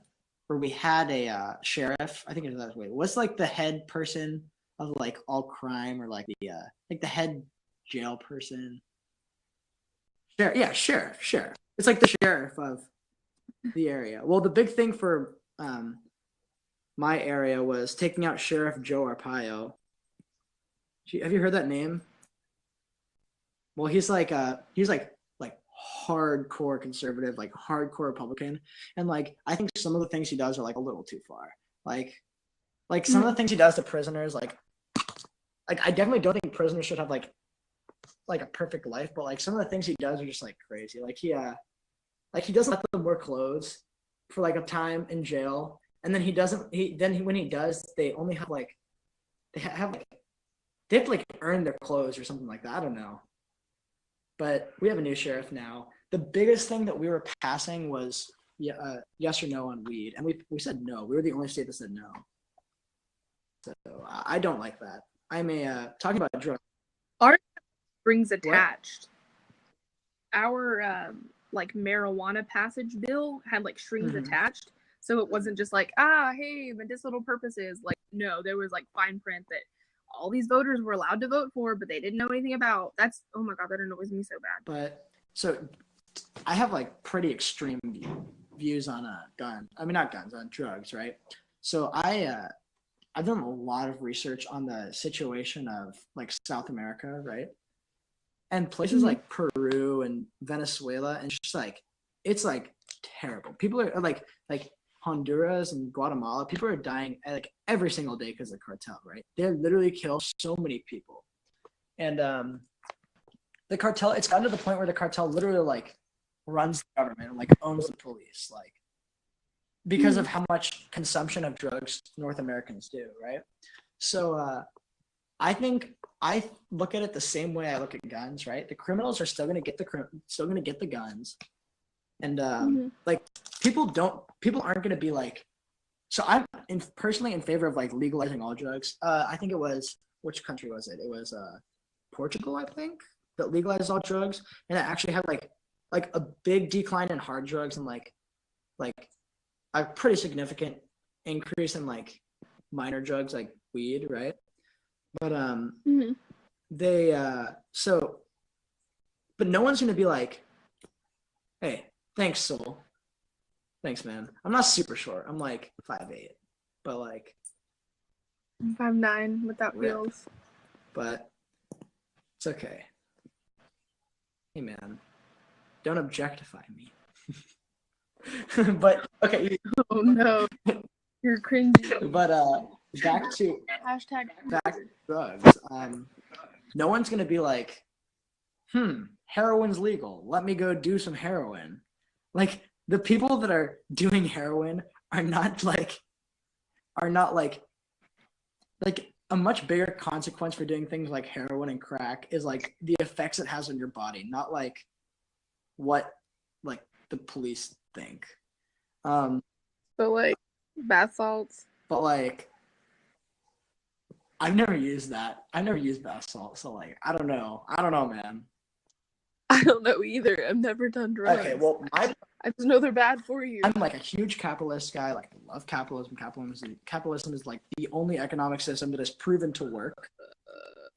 sheriff. I think it's that way. What's like the head person of like all crime, or like the head jail person? Sheriff. It's like the sheriff of the area. Well, the big thing for my area was taking out Sheriff Joe Arpaio. Have you heard that name? Well, he's like hardcore conservative, like hardcore Republican, and like I think some of the things he does are like a little too far. Like some of the things he does to prisoners, like I definitely don't think prisoners should have like a perfect life, but like some of the things he does are just like crazy. Like he doesn't let them wear clothes for like a time in jail, and then when he does, they only have like they have to like earn their clothes or something like that. I don't know. But we have a new sheriff now. The biggest thing that we were passing was yes or no on weed, and we said no. We were the only state that said no. So I don't like that. I'm talking about drugs. Our strings attached. What? Our like marijuana passage bill had like strings attached, so it wasn't just like hey, medicinal purposes. Like no, there was like fine print that all these voters were allowed to vote for, but they didn't know anything about. That's, oh my God, that annoys me so bad. But so I have like pretty extreme views on on drugs, right? So I've done a lot of research on the situation of like South America, right? And places like Peru and Venezuela, and just like it's like terrible. People are like Honduras and Guatemala, people are dying like every single day because of the cartel, right? They literally kill so many people. And the cartel, it's gotten to the point where the cartel literally like runs the government and like owns the police. Like because of how much consumption of drugs North Americans do, right? So I think I look at it the same way I look at guns, right? The criminals are still gonna get the guns, and like people aren't gonna be like. So I'm personally in favor of like legalizing all drugs. I think it was, which country was it? It was Portugal, I think, that legalized all drugs, and it actually had like a big decline in hard drugs and like a pretty significant increase in like minor drugs like weed, right? But they but no one's gonna be like, hey, thanks, Soul. Thanks, man. I'm not super short. I'm like 5'8", but like 5'9" with that wheels. But it's okay. Hey, man, don't objectify me. But okay. Oh no, you're cringy. But back to Hashtag drugs. No one's gonna be like, heroin's legal. Let me go do some heroin. Like the people that are doing heroin are not like a much bigger consequence for doing things like heroin and crack is like the effects it has on your body, not like what like the police think. But like bath salts. But like I've never used that. I've never used bath salt, so like I don't know, man. I don't know either. I've never done drugs. Okay, well I just know they're bad for you. I'm like a huge capitalist guy. Like I love capitalism. Capitalism is like the only economic system that has proven to work.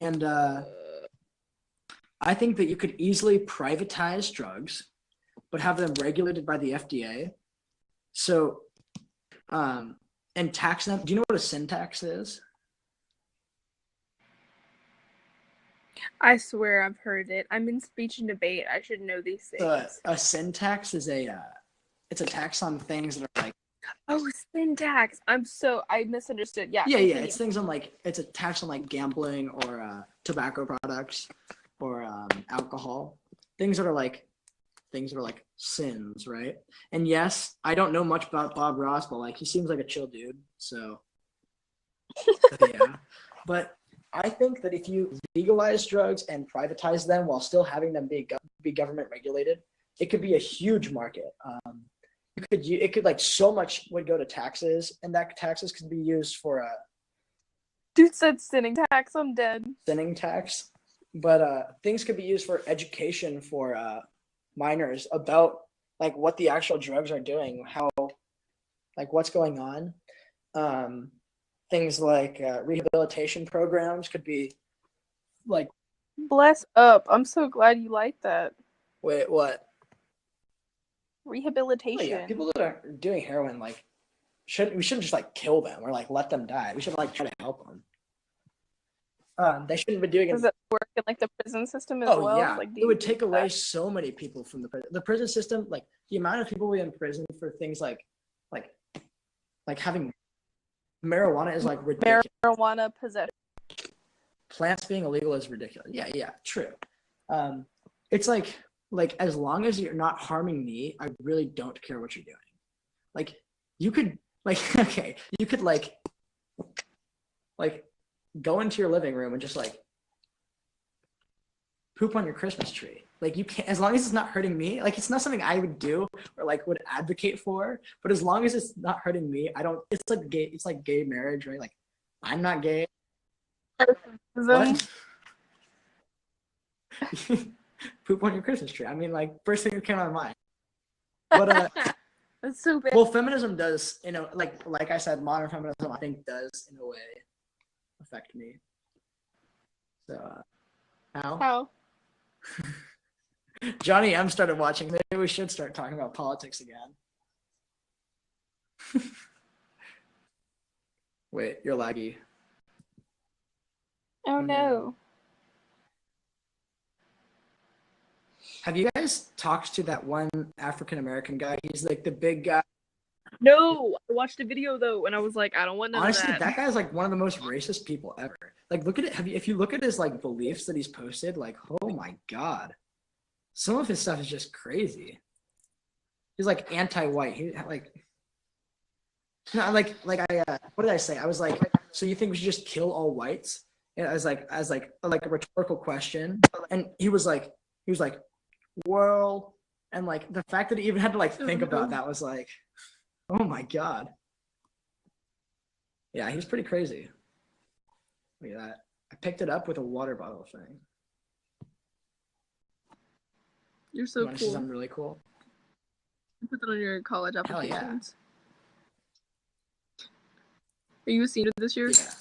And I think that you could easily privatize drugs, but have them regulated by the FDA. So, and tax them. Do you know what a sin tax is? I swear I've heard it. I'm in speech and debate. I should know these things. A sin tax is it's a tax on things that are like. Oh, sin tax. I misunderstood. Yeah. Yeah. It's things on like, it's a tax on like gambling or tobacco products or alcohol. Things that are like sins, right? And yes, I don't know much about Bob Ross, but like he seems like a chill dude. So yeah. But I think that if you legalize drugs and privatize them while still having them be government regulated, it could be a huge market. It could like so much would go to taxes, and that taxes could be used for a dude said sinning tax. I'm dead. Sinning tax, but things could be used for education for minors about like what the actual drugs are doing, how like what's going on. Things like rehabilitation programs could be like. Bless up. I'm so glad you like that. Wait, what? Rehabilitation. Oh, yeah, people that are doing heroin, like, we shouldn't just like kill them or like let them die. We should like try to help them. They shouldn't be doing it. Does it work in like the prison system as well? Yeah, like, it would take away so many people from the prison system. Like the amount of people we in prison for things like having marijuana is like ridiculous. Marijuana possession. Plants being illegal is ridiculous. Yeah, true. It's like as long as you're not harming me, I really don't care what you're doing. Like you could okay, you could like go into your living room and just like poop on your Christmas tree. Like you can't, as long as it's not hurting me. Like it's not something I would do or like would advocate for, but as long as it's not hurting me, I don't. It's like gay marriage, right? Like I'm not gay. What? Poop on your Christmas tree. I mean, like first thing that came to my mind. But that's so bad. Well, feminism does, like I said, modern feminism I think does in a way affect me. So how? Johnny M started watching. Maybe we should start talking about politics again. Wait, you're laggy. Oh no. Have you guys talked to that one African American guy? He's like the big guy. No, I watched a video though, and I was like, I don't want none Honestly, of that guy's like one of the most racist people ever. Like, look at it. If you look at his like beliefs that he's posted, like, oh my god, some of his stuff is just crazy. He's like anti-white. He like, No, what did I say? I was like, so you think we should just kill all whites? And I was like, a rhetorical question. And he was like, well, and like the fact that he even had to like think about that was like, oh my God. Yeah, he's pretty crazy. Look at that. I picked it up with a water bottle thing. You're so You want to see cool. something really cool? Put that on your college Hell yeah. applications. Are you a senior this year? Yeah.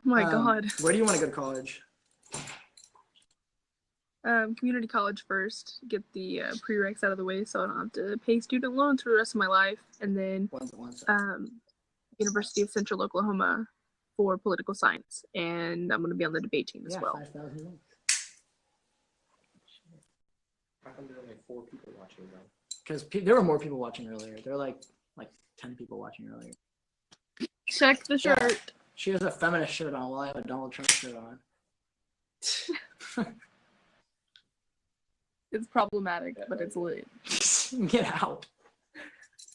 Oh my God. Where do you want to go to college? Community college first. Get the prereqs out of the way so I don't have to pay student loans for the rest of my life. And then University of Central Oklahoma for political science. And I'm going to be on the debate team as well. 5,000 likes. How come there were like 4 people watching though? Because there were more people watching earlier. There were like 10 people watching earlier. Check the shirt. Yeah. She has a feminist shirt on while I have a Donald Trump shirt on. It's problematic, but it's lit. Get out.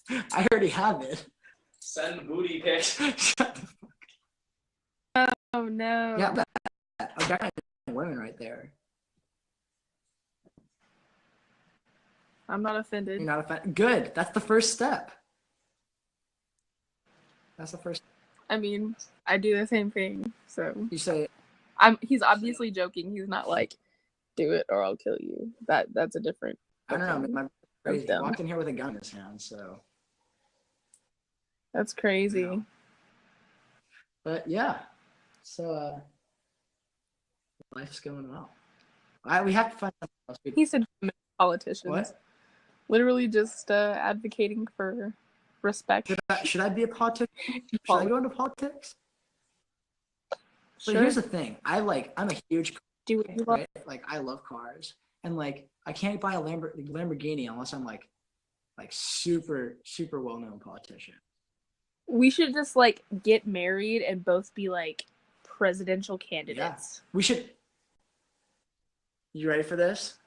I already have it. Send booty pics. Shut the fuck. Oh no. Yeah, I've got women right there. I'm not offended. You're not offended. Good. That's the first step. That's the first. I mean, I do the same thing. So You say. he's obviously joking. He's not like, do it or I'll kill you. That's a different. I don't know. My crazy. dumb. Walked in here with a gun in his hand, so. That's crazy. Yeah. But yeah, so life's going well. We have to find something else. He said politicians. What? Literally just advocating for respect. Should I be a politician? Should I go into politics? Sure. But here's the thing. I'm a huge Do what you love. right? Like I love cars, and like I can't buy a Lamborghini unless I'm like super well known politician. We should just like get married and both be like presidential candidates. We should. You ready for this?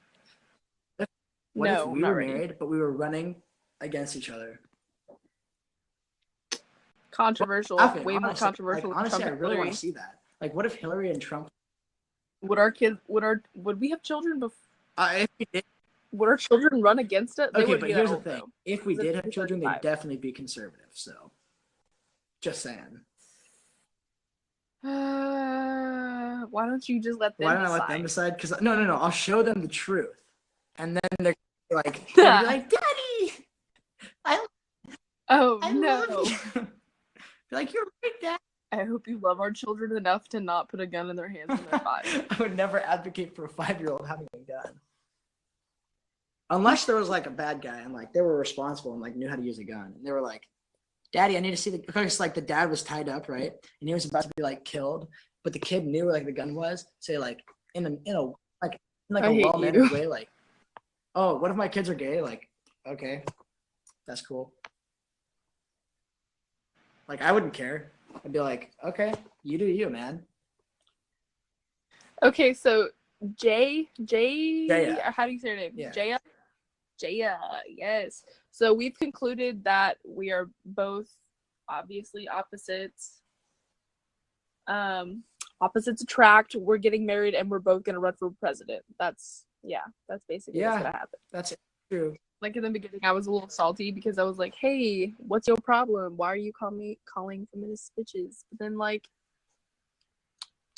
What if we were married, but we were running against each other? Controversial. Well, way more controversial. Honestly, I Trump really and want to see that. Like, what if Hillary and Trump? Would we have children before? If we did, Would our children run against it? They okay, wouldn't but be that here's the old, thing: though. if we did have children, they'd 35. definitely be conservative. So, just saying. Why don't you just let them Why don't decide? I let them decide? Because no, I'll show them the truth, and then they're like, "Daddy, Oh I no! love you." They're like, "You're right, Dad." I hope you love our children enough to not put a gun in their hands when they're 5. I would never advocate for a 5-year-old having a gun, unless there was like a bad guy and like they were responsible and like knew how to use a gun, and they were like, "Daddy, I need to see the." Because like the dad was tied up, right, and he was about to be like killed, but the kid knew where like the gun was. Say like in a well-mannered way, like, "Oh, what if my kids are gay?" Like, okay, that's cool. Like I wouldn't care. I'd be like, okay, you do you, man. Okay, so Jaya. How do you say her name? Yeah. Jaya, yes. So we've concluded that we are both obviously opposites. Opposites attract. We're getting married, and we're both gonna run for president. That's basically what's gonna happen. That's true. Like in the beginning, I was a little salty because I was like, "Hey, what's your problem? Why are you calling feminists bitches?" But then like,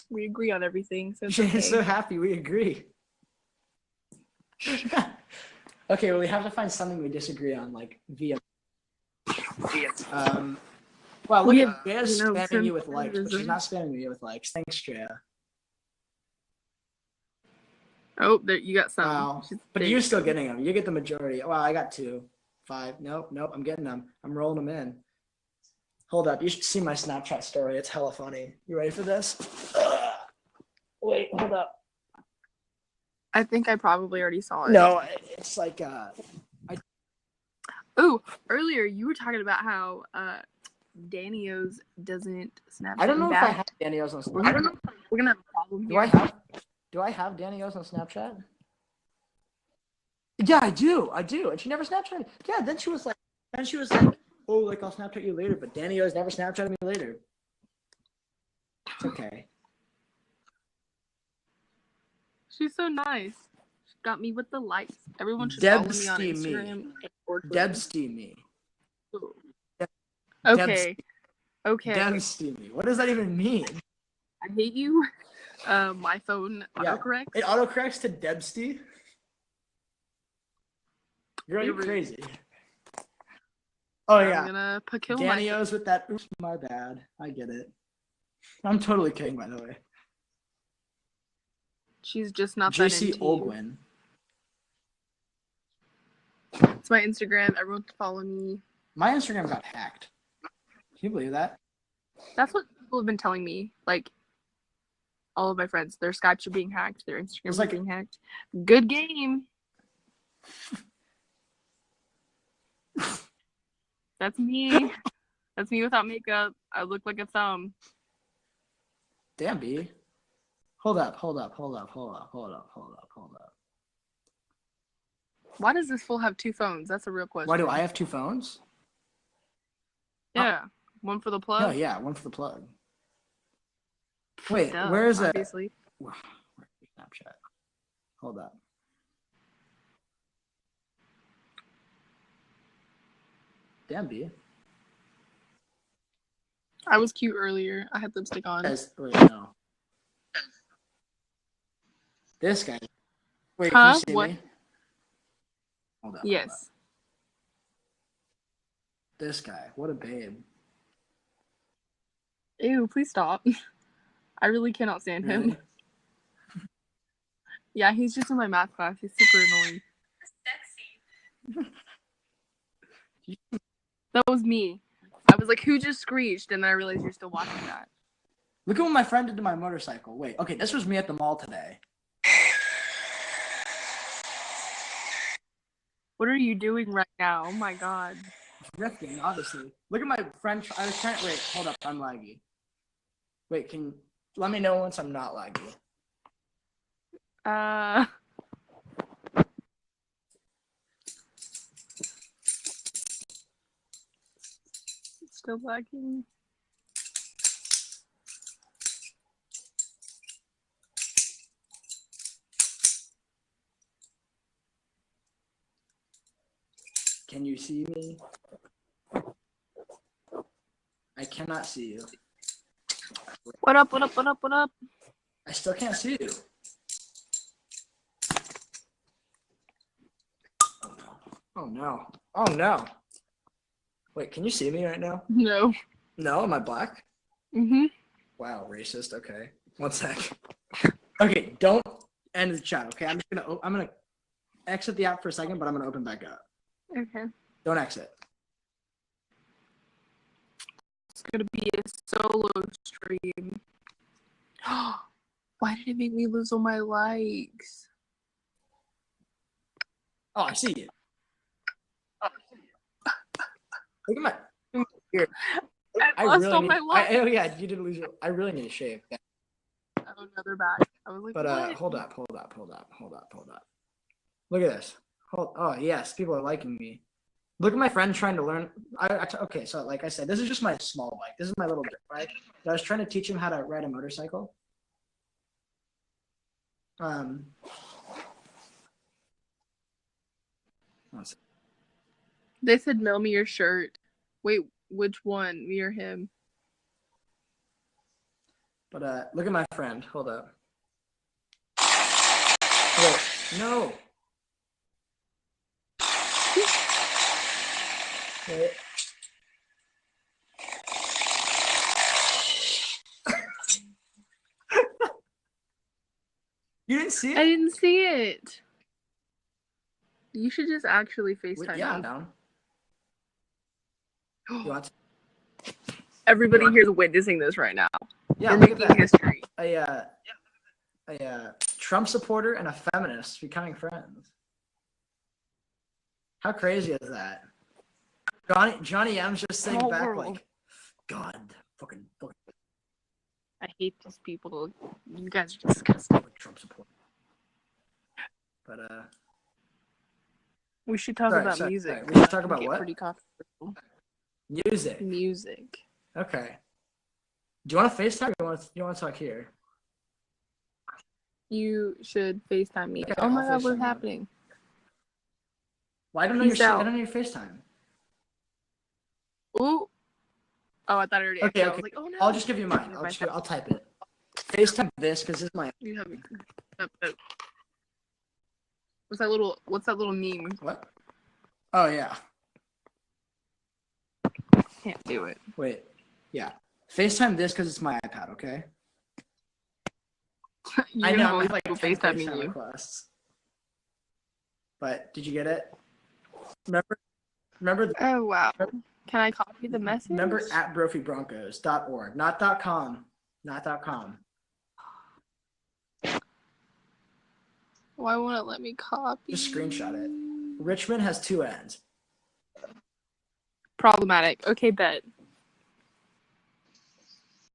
we agree on everything, so it's okay. So happy we agree. Okay, well we have to find something we disagree on, like via. Well, look at Jaya's spamming you with likes, but she's not spamming me with likes. Thanks, Jaya. Oh, there you got some. Wow. But you're still getting them. You get the majority. Wow, I got 2, 5. Nope, I'm getting them. I'm rolling them in. Hold up. You should see my Snapchat story. It's hella funny. You ready for this? Wait, hold up. I think I probably already saw it. No, it's like Oh, earlier you were talking about how Danios doesn't Snapchat. I don't know if back. I have Danios on Snapchat. I don't know. We're gonna have a problem here. Do I have Danios on Snapchat? Yeah, I do. And she never Snapchatted. Yeah, then she was like, And she was like, oh, like I'll Snapchat you later, but Danny always never Snapchatted me later. It's okay. She's so nice. She got me with the likes. Everyone should follow me on Debsty me. Instagram or Twitter. Debsty me. Okay. Okay. Debsty me. What does that even mean? I hate you. My phone autocorrects. It autocorrects to Debsty? You're You're rude. crazy. Oh, I'm yeah. gonna kill Danny myself. O's with that. Oops, my bad. I get it. I'm totally kidding, by the way. She's just not that JC into you. Olgwin. It's my Instagram. Everyone can follow me. My Instagram got hacked. Can you believe that? That's what people have been telling me. Like, all of my friends, their Skypes are being hacked. Their Instagrams are being hacked. Good game. That's me. That's me without makeup. I look like a thumb. Damn, B. Hold up. Why does this fool have two phones? That's a real question. Why do I have two phones? Yeah. One for the plug. Oh, yeah, one for the plug. Wait, Duh, where is it? obviously. Where's Snapchat? Hold up. Damn, B. I was cute earlier. I had lipstick on. Wait, no. This guy. Wait, can you see What? me? Hold up. Yes. Hold up. This guy. What a babe. Ew, please stop. I really cannot stand him. Really? Yeah, he's just in my math class. He's super annoying. That was me. I was like, who just screeched? And then I realized you're still watching that. Look at what my friend did to my motorcycle. Wait, okay, this was me at the mall today. What are you doing right now? Oh my god. Drifting, obviously. Look at my friend. I was trying. Wait, hold up. I'm laggy. Wait, let me know once I'm not laggy. Still lagging. Can you see me? I cannot see you. What up, what up, what up, what up? I still can't see you. Oh no. Oh no. Wait, can you see me right now? No. No? Am I black? Mm-hmm. Wow, racist. Okay. 1 sec. Okay, don't end the chat, okay? I'm gonna exit the app for a second, but I'm gonna open back up. Okay. Don't exit. It's gonna be a solo stream. Why did it make me lose all my likes? Oh, I see you. Look at my here. I lost all my likes. oh yeah, you did lose your. I really need to shave. Oh no, they're back. I was like, But what? hold up. Look at this. Oh yes, people are liking me. Look at my friend trying to learn. Okay, so like I said, this is just my small bike. This is my little dirt bike. But I was trying to teach him how to ride a motorcycle. They said mail me your shirt. Wait, which one? Me or him? But look at my friend. Hold up. Wait, no. Wait. You didn't see it? I didn't see it. You should just actually FaceTime Yeah, me. I'm down. You want to? Everybody here's witnessing this right now. Yeah, We're look at making that. history. A Trump supporter and a feminist becoming friends. How crazy is that? Johnny M's just saying Small back world. like, God, fucking I hate these people. You guys are disgusting. Trump supporter. But We should talk Sorry, about sorry, music. sorry. We should talk It can about get what? Pretty controversial. Music. Music. Okay. Do you want to FaceTime or you want to talk here? You should FaceTime me. Okay, Oh my I'll god, FaceTime what's you. happening? Well, I don't know your Peace out. I don't know your FaceTime. Ooh. Oh, I thought I already. Okay, I was okay. like, oh no. I'll just give you mine. I'll type it. FaceTime this because this is my. You have. What's that little meme? What? Oh yeah. Can't do it. Wait. Yeah. FaceTime this because it's my iPad. Okay. I know. I'm like FaceTiming you. requests. But did you get it? Remember. Oh wow. Can I copy the message? Remember at BrophyBroncos.org, not .com, not .com. Why won't it let me copy? Just screenshot it. Richmond has 2 ends. Problematic. Okay, bet.